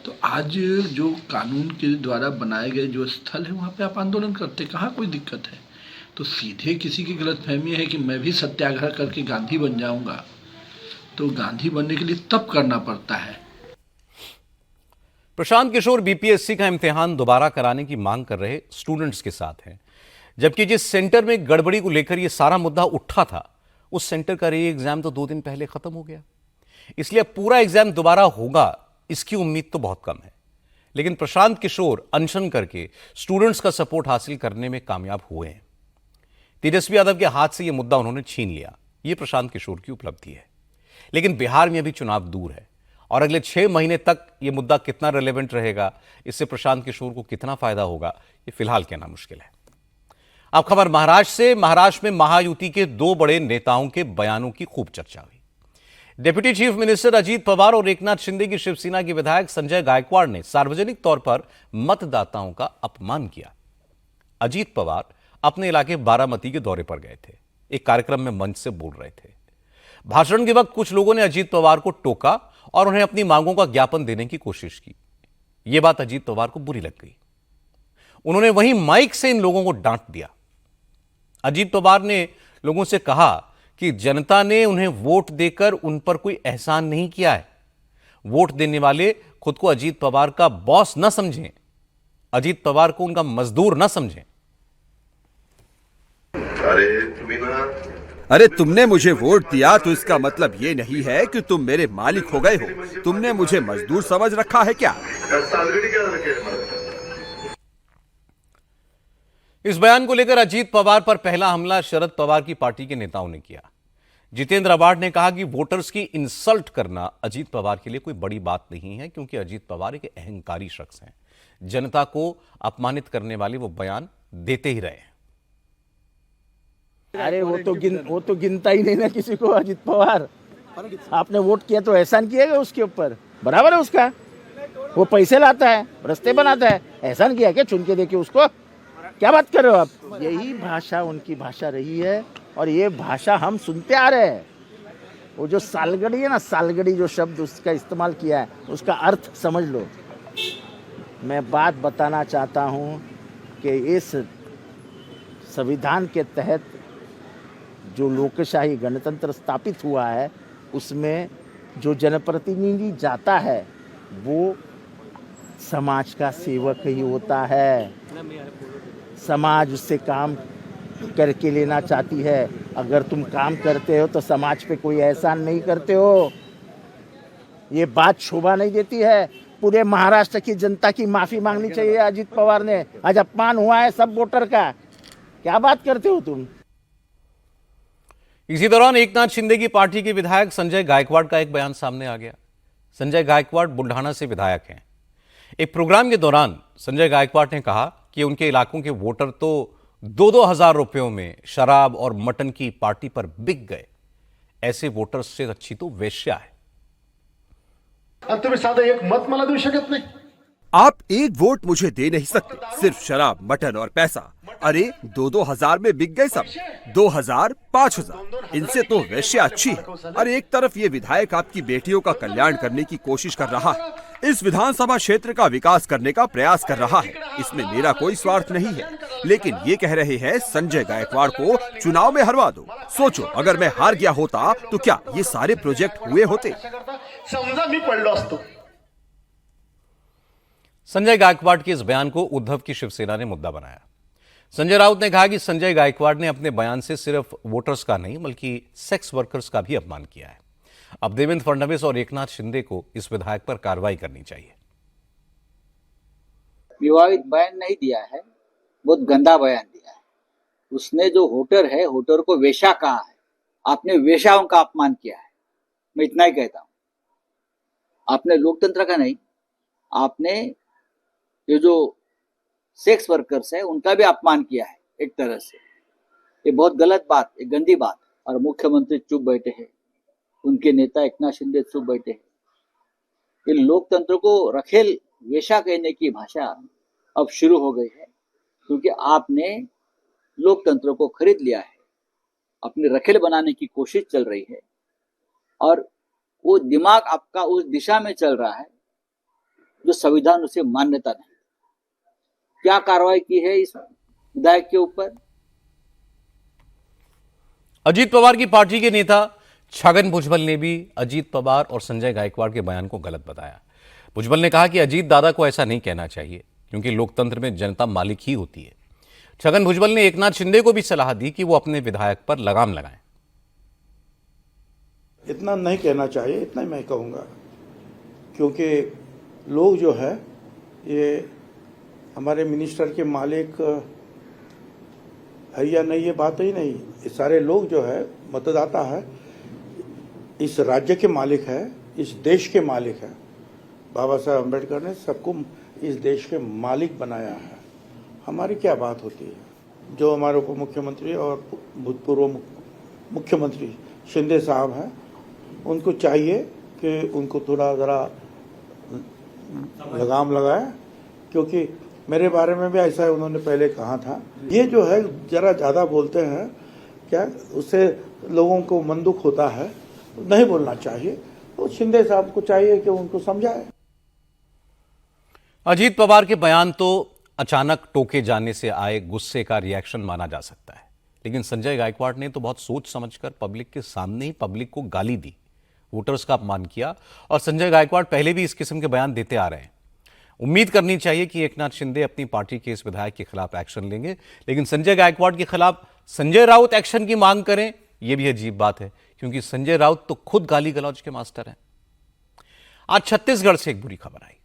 तो आज जो कानून के द्वारा बनाए गए जो स्थल है वहाँ पे आप आंदोलन करते, कहाँ कोई दिक्कत है? तो सीधे किसी की गलतफहमी है कि मैं भी सत्याग्रह करके गांधी बन जाऊंगा, तो गांधी बनने के लिए तब करना पड़ता है। प्रशांत किशोर बीपीएससी का इम्तिहान दोबारा कराने की मांग कर रहे स्टूडेंट्स के साथ हैं, जबकि जिस सेंटर में गड़बड़ी को लेकर यह सारा मुद्दा उठा था उस सेंटर का री एग्जाम तो 2 दिन पहले खत्म हो गया। इसलिए पूरा एग्जाम दोबारा होगा इसकी उम्मीद तो बहुत कम है। लेकिन प्रशांत किशोर अनशन करके स्टूडेंट्स का सपोर्ट हासिल करने में कामयाब हुए हैं। तेजस्वी यादव के हाथ से यह मुद्दा उन्होंने छीन लिया, यह प्रशांत किशोर की उपलब्धि है। लेकिन बिहार में अभी चुनाव दूर है और अगले 6 महीने तक यह मुद्दा कितना रिलेवेंट रहेगा, इससे प्रशांत किशोर को कितना फायदा होगा, यह फिलहाल कहना मुश्किल है। अब खबर महाराष्ट्र से। महाराष्ट्र में महायुति के 2 बड़े नेताओं के बयानों की खूब चर्चा हुई। Deputy chief minister Ajit Pawar और एकनाथ शिंदे की शिवसेना के विधायक संजय गायकवाड़ ने सार्वजनिक तौर पर मतदाताओं का अपमान किया। अजीत पवार अपने इलाके बारामती के दौरे पर गए थे, एक कार्यक्रम में मंच से बोल रहे थे। भाषण के वक्त कुछ लोगों ने अजीत पवार को टोका और उन्हें अपनी मांगों का ज्ञापन देने की कोशिश की। यह बात अजीत पवार को बुरी लग गई। उन्होंने वहीं माइक से इन लोगों को डांट दिया। अजीत पवार ने लोगों से कहा कि जनता ने उन्हें वोट देकर उन पर कोई एहसान नहीं किया है। वोट देने वाले खुद को अजीत पवार का बॉस न समझें, अजीत पवार को उनका मजदूर न समझें। अरे तुमने मुझे वोट दिया तो इसका मतलब ये नहीं है कि तुम मेरे मालिक हो गए हो। तुमने मुझे मजदूर समझ रखा है क्या? इस बयान को लेकर अजीत पवार पर पहला हमला शरद पवार की पार्टी के नेताओं ने किया। जितेंद्र अवार्ड ने कहा कि वोटर्स की इंसल्ट करना अजीत पवार के लिए कोई बड़ी बात नहीं है, क्योंकि अजीत पवार एक अहंकारी शख्स हैं। जनता को अपमानित करने वाले वो बयान देते ही रहे। अरे वो तो गिनता ही नहीं ना किसी को। अजीत पवार, आपने वोट किया तो एहसान किएगा उसके ऊपर, बराबर है उसका। वो पैसे लाता है, रास्ते बनाता है, एहसान किया क्या चुन के देके उसको? क्या बात कर रहे हो आप? यही भाषा उनकी भाषा रही है और ये भाषा हम सुनते आ रहे हैं। वो जो सालगड़ी है ना, सालगड़ी जो शब्द उसका इस्तेमाल किया है, उसका अर्थ समझ लो। मैं बात बताना चाहता हूँ कि इस संविधान के तहत जो लोकशाही गणतंत्र स्थापित हुआ है, उसमें जो जनप्रतिनिधि जाता है वो समाज का सेवक ही होता है। समाज उससे काम करके लेना चाहती है। अगर तुम काम करते हो तो समाज पे कोई एहसान नहीं करते हो। ये बात शोभा नहीं देती है। पूरे महाराष्ट्र की जनता की माफी मांगनी चाहिए अजीत पवार ने। आज अपमान हुआ है सब वोटर का, क्या बात करते हो तुम? इसी दौरान एकनाथ शिंदे की पार्टी के विधायक संजय गायकवाड़ का एक बयान सामने आ गया। संजय गायकवाड़ बुल्ढाना से विधायक हैं। एक प्रोग्राम के दौरान संजय गायकवाड़ ने कहा कि उनके इलाकों के वोटर तो 2-2 हजार रुपयों में शराब और मटन की पार्टी पर बिक गए। ऐसे वोटर्स से अच्छी तो वेश्या है। तुम्ही साधं एक मत मला देऊ शकत नाही। आप एक वोट मुझे दे नहीं सकते, सिर्फ शराब, मटन और पैसा। अरे 2-2 हजार में बिक गए सब। 2,000, 5,000, इनसे तो वेश्या अच्छी है। अरे एक तरफ ये विधायक आपकी बेटियों का कल्याण करने की कोशिश कर रहा है, इस विधानसभा क्षेत्र का विकास करने का प्रयास कर रहा है। इसमें मेरा कोई स्वार्थ नहीं है, लेकिन ये कह रहे हैं संजय गायकवाड़ को चुनाव में हरवा दो। सोचो अगर मैं हार गया होता तो क्या ये सारे प्रोजेक्ट हुए होते? समजा मी पडलो असतो। संजय गायकवाड़ के इस बयान को उद्धव की शिवसेना ने मुद्दा बनाया। संजय राउत ने कहा कि संजय गायकवाड़ ने अपने बयान से सिर्फ वोटर्स का नहीं बल्कि सेक्स वर्कर्स का भी अपमान किया है। अब देवेंद्र फडणवीस और एकनाथ शिंदे को इस विधायक पर कार्रवाई करनी चाहिए। विवादित बयान नहीं दिया है, बहुत गंदा बयान दिया है। उसने जो होटर है, होटर को वेश्या कहा है। आपने वेश्याओं का अपमान किया है। मैं इतना ही कहता हूं। आपने लोकतंत्र का नहीं, आपने ये जो सेक्स वर्कर्स है उनका भी अपमान किया है एक तरह से। ये बहुत गलत बात, एक गंदी बात। और मुख्यमंत्री चुप बैठे हैं, उनके नेता एकनाथ शिंदे चुप बैठे हैं। ये लोकतंत्र को रखेल वेशा कहने की भाषा अब शुरू हो गई है, क्योंकि आपने लोकतंत्र को खरीद लिया है, अपने रखेल बनाने की कोशिश चल रही है और वो दिमाग आपका उस दिशा में चल रहा है जो संविधान उसे मान्यता नहीं। क्या कार्रवाई की है इस विधायक के ऊपर? अजीत पवार की पार्टी के नेता छगन भुजबल ने भी अजीत पवार और संजय गायकवाड़ के बयान को गलत बताया। भुजबल ने कहा कि अजीत दादा को ऐसा नहीं कहना चाहिए, क्योंकि लोकतंत्र में जनता मालिक ही होती है। छगन भुजबल ने एकनाथ शिंदे को भी सलाह दी कि वो अपने विधायक पर लगाम लगाएं। इतना नहीं कहना चाहिए, इतना ही मैं कहूँगा, क्योंकि लोग जो है ये हमारे मिनिस्टर के मालिक है या नहीं, ये बात ही नहीं। ये सारे लोग जो है मतदाता है, इस राज्य के मालिक है, इस देश के मालिक है। बाबा साहब अम्बेडकर ने सबको इस देश के मालिक बनाया है। हमारी क्या बात होती है? जो हमारे उप मुख्यमंत्री और भूतपूर्व मुख्यमंत्री शिंदे साहब हैं, उनको चाहिए कि उनको थोड़ा ज़रा लगाम लगाए, क्योंकि मेरे बारे में भी ऐसा उन्होंने पहले कहा था। ये जो है जरा ज़्यादा बोलते हैं, क्या उससे लोगों को मन दुख होता है, नहीं बोलना चाहिए। तो शिंदे साहब को चाहिए कि उनको समझाए। अजीत पवार के बयान तो अचानक टोके जाने से आए गुस्से का रिएक्शन माना जा सकता है, लेकिन संजय गायकवाड़ ने तो बहुत सोच समझकर पब्लिक के सामने ही पब्लिक को गाली दी, वोटर्स का अपमान किया। और संजय गायकवाड़ पहले भी इस किस्म के बयान देते आ रहे हैं। उम्मीद करनी चाहिए कि एकनाथ शिंदे अपनी पार्टी के इस विधायक के खिलाफ एक्शन लेंगे, लेकिन संजय गायकवाड़ के खिलाफ संजय राउत एक्शन की मांग करें, यह भी अजीब बात है, क्योंकि संजय राउत तो खुद गाली गलौज के मास्टर हैं। आज छत्तीसगढ़ से एक बुरी खबर आई।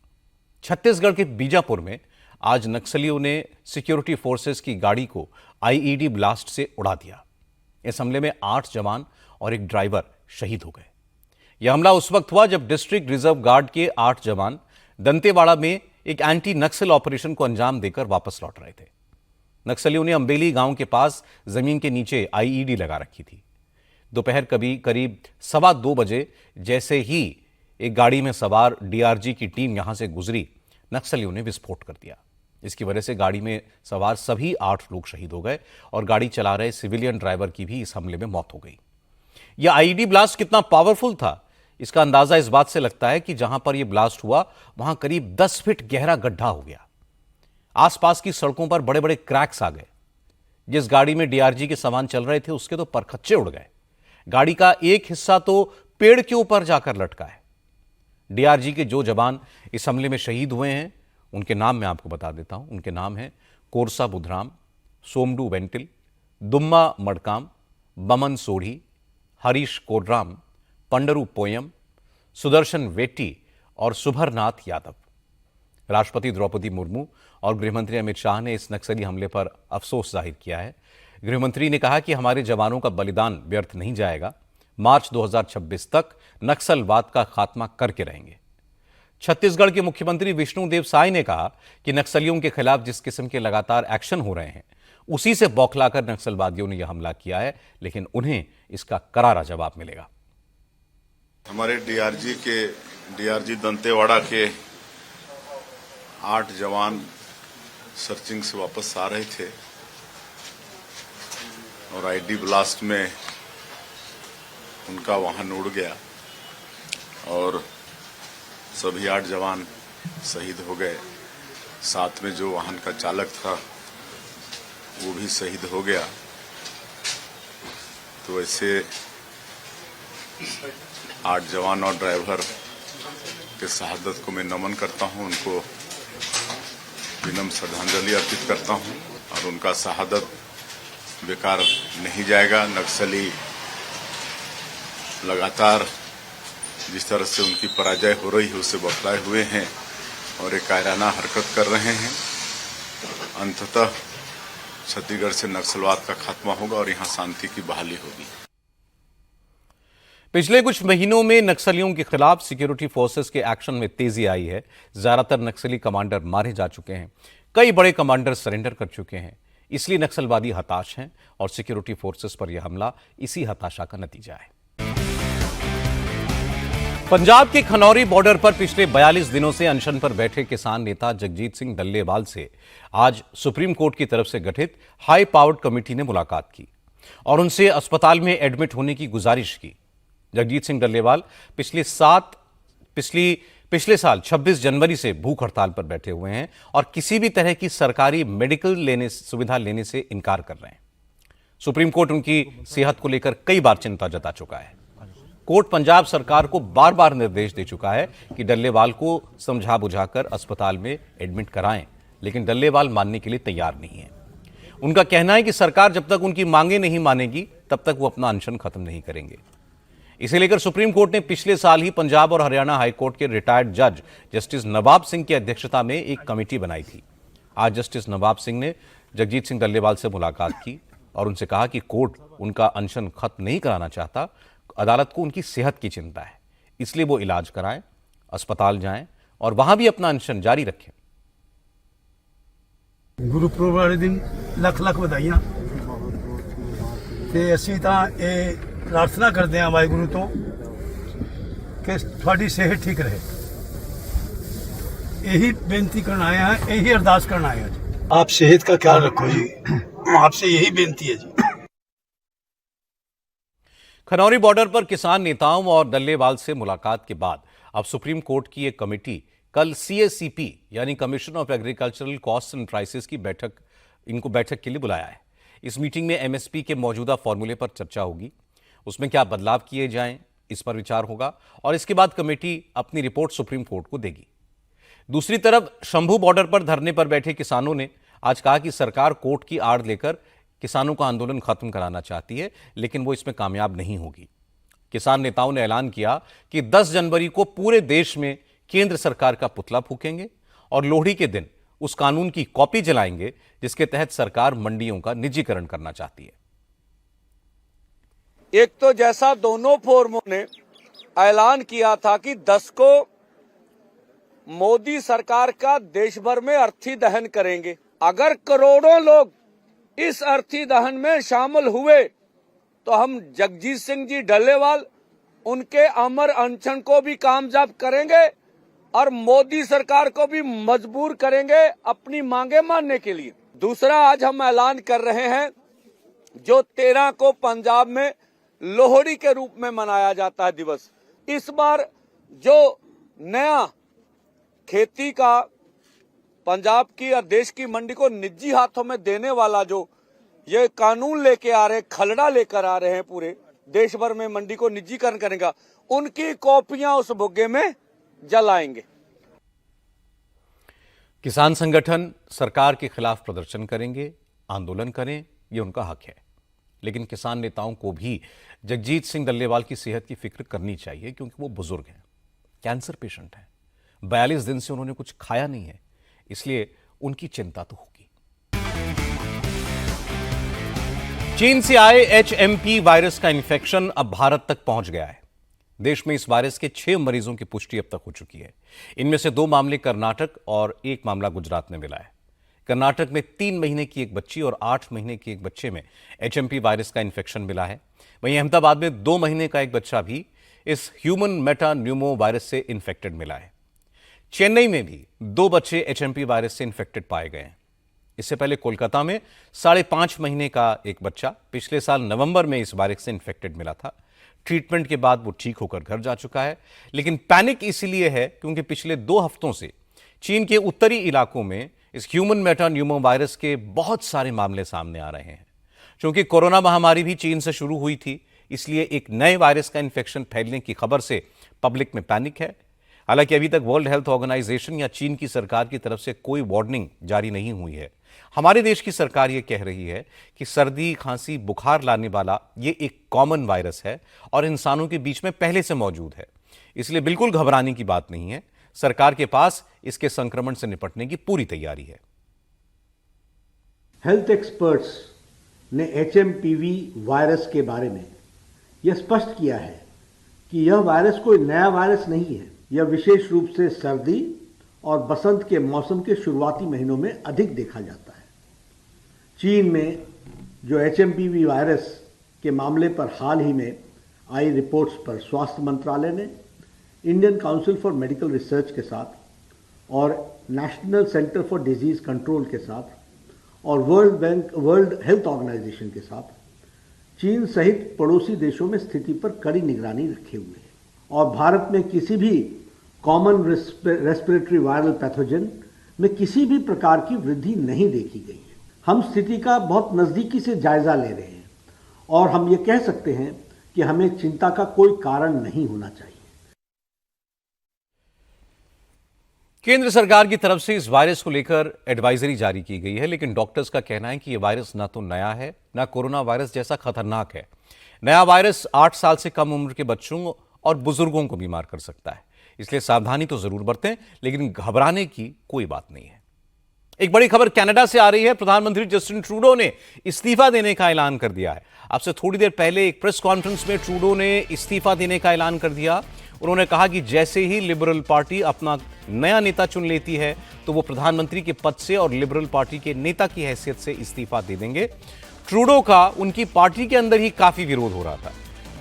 छत्तीसगढ़ के बीजापुर में आज नक्सलियों ने सिक्योरिटी फोर्सेस की गाड़ी को आईईडी ब्लास्ट से उड़ा दिया। इस हमले में 8 जवान और एक ड्राइवर शहीद हो गए। यह हमला उस वक्त हुआ जब डिस्ट्रिक्ट रिजर्व गार्ड के 8 जवान दंतेवाड़ा में एक एंटी नक्सल ऑपरेशन को अंजाम देकर वापस लौट रहे थे। नक्सलियों ने अंबेली गांव के पास जमीन के नीचे आईईडी लगा रखी थी। दोपहर करीब 2:15 बजे जैसे ही एक गाड़ी में सवार डीआरजी की टीम यहां से गुजरी, नक्सलियों ने विस्फोट कर दिया। इसकी वजह से गाड़ी में सवार सभी 8 लोग शहीद हो गए और गाड़ी चला रहे सिविलियन ड्राइवर की भी इस हमले में मौत हो गई। यह आईईडी ब्लास्ट कितना पावरफुल था, इसका अंदाजा इस बात से लगता है कि जहां पर यह ब्लास्ट हुआ वहां करीब 10 फीट गहरा गड्ढा हो गया। आसपास की सड़कों पर बड़े बड़े क्रैक्स आ गए। जिस गाड़ी में डीआरजी के सामान चल रहे थे उसके तो परखच्चे उड़ गए। गाड़ी का एक हिस्सा तो पेड़ के ऊपर जाकर लटका है। डीआरजी के जो जवान इस हमले में शहीद हुए हैं, उनके नाम मैं आपको बता देता हूं। उनके नाम हैं कोरसा बुधराम, सोमडू वेंटिल, दुम्मा मडकाम, बमन सोढ़ी, हरीश कोडराम, पंडरू पोयम, सुदर्शन वेट्टी और सुभरनाथ यादव। राष्ट्रपति द्रौपदी मुर्मू और गृहमंत्री अमित शाह ने इस नक्सली हमले पर अफसोस जाहिर किया है। गृहमंत्री ने कहा कि हमारे जवानों का बलिदान व्यर्थ नहीं जाएगा। मार्च 2026 तक नक्सलवाद का खात्मा करके रहेंगे। छत्तीसगढ़ के मुख्यमंत्री विष्णुदेव साय ने कहा कि नक्सलियों के खिलाफ जिस किस्म के लगातार एक्शन हो रहे हैं, उसी से बौखलाकर नक्सलवादियों ने यह हमला किया है, लेकिन उन्हें इसका करारा जवाब मिलेगा। हमारे डीआरजी दंतेवाड़ा के 8 जवान सर्चिंग से वापस आ रहे थे और आईडी ब्लास्ट में उनका वाहन उड़ गया और सभी 8 जवान शहीद हो गए। साथ में जो वाहन का चालक था वो भी शहीद हो गया। तो ऐसे 8 जवान और ड्राइवर के शहादत को मैं नमन करता हूं, उनको विनम्र श्रद्धांजलि अर्पित करता हूं और उनका शहादत बेकार नहीं जाएगा। नक्सली लगातार जिस तरह से उनकी पराजय हो रही है उससे बौखलाए हुए हैं और एक कायराना हरकत कर रहे हैं। अंततः छत्तीसगढ़ से नक्सलवाद का खात्मा होगा और यहां शांति की बहाली होगी। पिछले कुछ महीनों में नक्सलियों के खिलाफ सिक्योरिटी फोर्सेस के एक्शन में तेजी आई है। ज्यादातर नक्सली कमांडर मारे जा चुके हैं। कई बड़े कमांडर सरेंडर कर चुके हैं, इसलिए नक्सलवादी हताश हैं और सिक्योरिटी फोर्सेस पर यह हमला इसी हताशा का नतीजा है। पंजाब के खनौरी बॉर्डर पर पिछले 42 दिनों से अनशन पर बैठे किसान नेता जगजीत सिंह डल्लेवाल से आज सुप्रीम कोर्ट की तरफ से गठित हाई पावर्ड कमेटी ने मुलाकात की और उनसे अस्पताल में एडमिट होने की गुजारिश की। जगजीत सिंह डल्लेवाल पिछले साल 26 जनवरी से भूख हड़ताल पर बैठे हुए हैं और किसी भी तरह की सरकारी मेडिकल सुविधा लेने से इनकार कर रहे हैं। सुप्रीम कोर्ट उनकी सेहत को लेकर कई बार चिंता जता चुका है। कोर्ट पंजाब सरकार को बार बार निर्देश दे चुका है कि डल्लेवाल को समझा बुझाकर अस्पताल में एडमिट कराएं, लेकिन डल्लेवाल मानने के लिए तैयार नहीं है। उनका कहना है कि सरकार जब तक उनकी मांगे नहीं मानेगी तब तक वो अपना अनशन खत्म नहीं करेंगे। इसे लेकर सुप्रीम कोर्ट ने पिछले साल ही पंजाब और हरियाणा हाईकोर्ट के रिटायर्ड जज जस्टिस नवाब सिंह की अध्यक्षता में एक कमेटी बनाई थी। आज जस्टिस नवाब सिंह ने जगजीत सिंह डल्लेवाल से मुलाकात की और उनसे कहा कि कोर्ट उनका अनशन खत्म नहीं कराना चाहता, अदालत को उनकी सेहत की चिंता है, इसलिए वो इलाज कराएं, अस्पताल जाएं और वहां भी अपना अनशन जारी रखें। गुरुपुरब वाले दिन लख लख बधाइयां ते असीं तां ਇਹ प्रार्थना करते हैं वाहिगुरु तो कि थोड़ी सेहत ठीक रहे। यही बेनती करना आए हैं, यही अरदास करना आए हैं जी। आप सेहत का ख्याल रखो जी, आपसे यही बेनती है जी। खनौरी बॉर्डर पर किसान नेताओं और डल्लेवाल से मुलाकात के बाद अब सुप्रीम कोर्ट की एक कमेटी कल CACP यानी commission of agricultural cost and prices की बैठक के लिए बुलाया है। इस मीटिंग में MSP के मौजूदा फॉर्मूले पर चर्चा होगी, उसमें क्या बदलाव किए जाएं, इस पर विचार होगा और इसके बाद कमेटी अपनी रिपोर्ट सुप्रीम कोर्ट को देगी। दूसरी तरफ शंभू बॉर्डर पर धरने पर बैठे किसानों ने आज कहा कि सरकार कोर्ट की आड़ लेकर किसानों का आंदोलन खत्म कराना चाहती है, लेकिन वो इसमें कामयाब नहीं होगी। किसान नेताओं ने ऐलान किया कि 10 जनवरी को पूरे देश में केंद्र सरकार का पुतला फूकेंगे और लोहड़ी के दिन उस कानून की कॉपी जलाएंगे जिसके तहत सरकार मंडियों का निजीकरण करना चाहती है। एक तो जैसा दोनों फोरमों ने ऐलान किया था कि 10 को मोदी सरकार का देश भर में अर्थी दहन करेंगे। अगर करोड़ों लोग इस अर्थी दहन में शामिल हुए तो हम जगजीत सिंह जी डल्लेवाल उनके अमर अनशन को भी कामयाब करेंगे और मोदी सरकार को भी मजबूर करेंगे अपनी मांगे मानने के लिए। दूसरा, आज हम ऐलान कर रहे हैं जो 13 को पंजाब में लोहड़ी के रूप में मनाया जाता है दिवस, इस बार जो नया खेती का पंजाब की और देश की मंडी को निजी हाथों में देने वाला जो ये कानून लेके आ रहे, खलड़ा लेकर आ रहे हैं, पूरे देश भर में मंडी को निजीकरण करेगा, उनकी कॉपियां उस बुग्गे में जलाएंगे। किसान संगठन सरकार के खिलाफ प्रदर्शन करेंगे, आंदोलन करें, ये उनका हक है, लेकिन किसान नेताओं को भी जगजीत सिंह डल्लेवाल की सेहत की फिक्र करनी चाहिए क्योंकि वो बुजुर्ग हैं, कैंसर पेशेंट हैं, 42 दिन से उन्होंने कुछ खाया नहीं है, इसलिए उनकी चिंता तो होगी। चीन से आए HMP वायरस का इन्फेक्शन अब भारत तक पहुंच गया है। देश में इस वायरस के 6 मरीजों की पुष्टि अब तक हो चुकी है। इनमें से 2 मामले कर्नाटक और 1 मामला गुजरात में मिला है। कर्नाटक में 3 महीने की एक बच्ची और 8 महीने के एक बच्चे में HMP वायरस का इन्फेक्शन मिला है। वहीं अहमदाबाद में 2 महीने का एक बच्चा भी इस ह्यूमन मेटान्यूमो वायरस से इन्फेक्टेड मिला है। चेन्नई में भी 2 बच्चे HMP वायरस से इन्फेक्टेड पाए गए हैं। इससे पहले कोलकाता में 5.5 महीने का एक बच्चा पिछले साल नवंबर में इस वायरस से इन्फेक्टेड मिला था। ट्रीटमेंट के बाद वो ठीक होकर घर जा चुका है, लेकिन पैनिक इसलिए है क्योंकि पिछले 2 हफ्तों से चीन के उत्तरी इलाकों में इस ह्यूमन मेटान्यूमो वायरस के बहुत सारे मामले सामने आ रहे हैं। क्योंकि कोरोना महामारी भी चीन से शुरू हुई थी, इसलिए एक नए वायरस का इन्फेक्शन फैलने की खबर से पब्लिक में पैनिक है। हालांकि अभी तक वर्ल्ड हेल्थ ऑर्गेनाइजेशन या चीन की सरकार की तरफ से कोई वार्निंग जारी नहीं हुई है। हमारे देश की सरकार यह कह रही है कि सर्दी, खांसी, बुखार लाने वाला ये एक कॉमन वायरस है और इंसानों के बीच में पहले से मौजूद है, इसलिए बिल्कुल घबराने की बात नहीं है। सरकार के पास इसके संक्रमण से निपटने की पूरी तैयारी है। हेल्थ एक्सपर्ट्स ने HMPV वायरस के बारे में यह स्पष्ट किया है कि यह वायरस कोई नया वायरस नहीं है। यह विशेष रूप से सर्दी और बसंत के मौसम के शुरुआती महीनों में अधिक देखा जाता है। चीन में जो HMPV वायरस के मामले पर हाल ही में आई रिपोर्ट्स पर स्वास्थ्य मंत्रालय ने Indian council for medical research के साथ और national centre for disease control के साथ और वर्ल्ड हेल्थ ऑर्गेनाइजेशन के साथ चीन सहित पड़ोसी देशों में स्थिति पर कड़ी निगरानी रखे हुए है और भारत में किसी भी कॉमन रेस्पिरेटरी वायरल पैथोजन में किसी भी प्रकार की वृद्धि नहीं देखी गई है। हम स्थिति का बहुत नजदीकी से जायजा ले रहे हैं और हम ये कह सकते हैं कि हमें चिंता का कोई कारण नहीं होना चाहिए। केंद्र सरकार की तरफ से इस वायरस को लेकर एडवाइजरी जारी की गई है, लेकिन डॉक्टर्स का कहना है कि यह वायरस ना तो नया है ना कोरोना वायरस जैसा खतरनाक है। नया वायरस 8 साल से कम उम्र के बच्चों और बुजुर्गों को बीमार कर सकता है, इसलिए सावधानी तो जरूर बरतें, लेकिन घबराने की कोई बात नहीं है। एक बड़ी खबर कनाडा से आ रही है। प्रधानमंत्री जस्टिन ट्रूडो ने इस्तीफा देने का ऐलान कर दिया है। आपसे थोड़ी देर पहले एक प्रेस कॉन्फ्रेंस में ट्रूडो ने इस्तीफा देने का ऐलान कर दिया। उन्होंने कहा कि जैसे ही लिबरल पार्टी अपना नया नेता चुन लेती है तो वो प्रधानमंत्री के पद से और लिबरल पार्टी के नेता की हैसियत से इस्तीफा दे देंगे। ट्रूडो का उनकी पार्टी के अंदर ही काफी विरोध हो रहा था।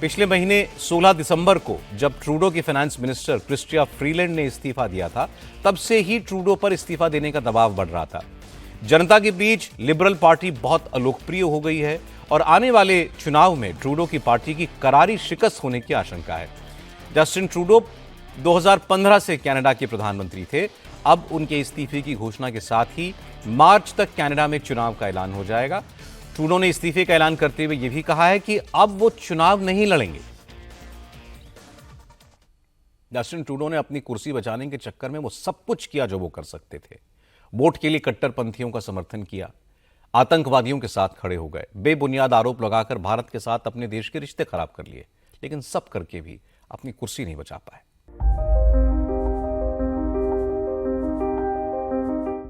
पिछले महीने 16 दिसंबर को जब ट्रूडो के फाइनेंस मिनिस्टर क्रिस्टिया फ्रीलैंड ने इस्तीफा दिया था, तब से ही ट्रूडो पर इस्तीफा देने का दबाव बढ़ रहा था। जनता के बीच लिबरल पार्टी बहुत अलोकप्रिय हो गई है और आने वाले चुनाव में ट्रूडो की पार्टी की करारी शिकस्त होने की आशंका है। जस्टिन ट्रूडो 2015 से कनाडा के प्रधानमंत्री थे। अब उनके इस्तीफे की घोषणा के साथ ही मार्च तक कनाडा में चुनाव का ऐलान हो जाएगा। ट्रूडो ने इस्तीफे का ऐलान करते हुए यह भी कहा है कि अब वो चुनाव नहीं लड़ेंगे। जस्टिन ट्रूडो ने अपनी कुर्सी बचाने के चक्कर में वो सब कुछ किया जो वो कर सकते थे। वोट के लिए कट्टरपंथियों का समर्थन किया, आतंकवादियों के साथ खड़े हो गए, बेबुनियाद आरोप लगाकर भारत के साथ अपने देश के रिश्ते खराब कर लिए, लेकिन सब करके भी अपनी कुर्सी नहीं बचा पाए।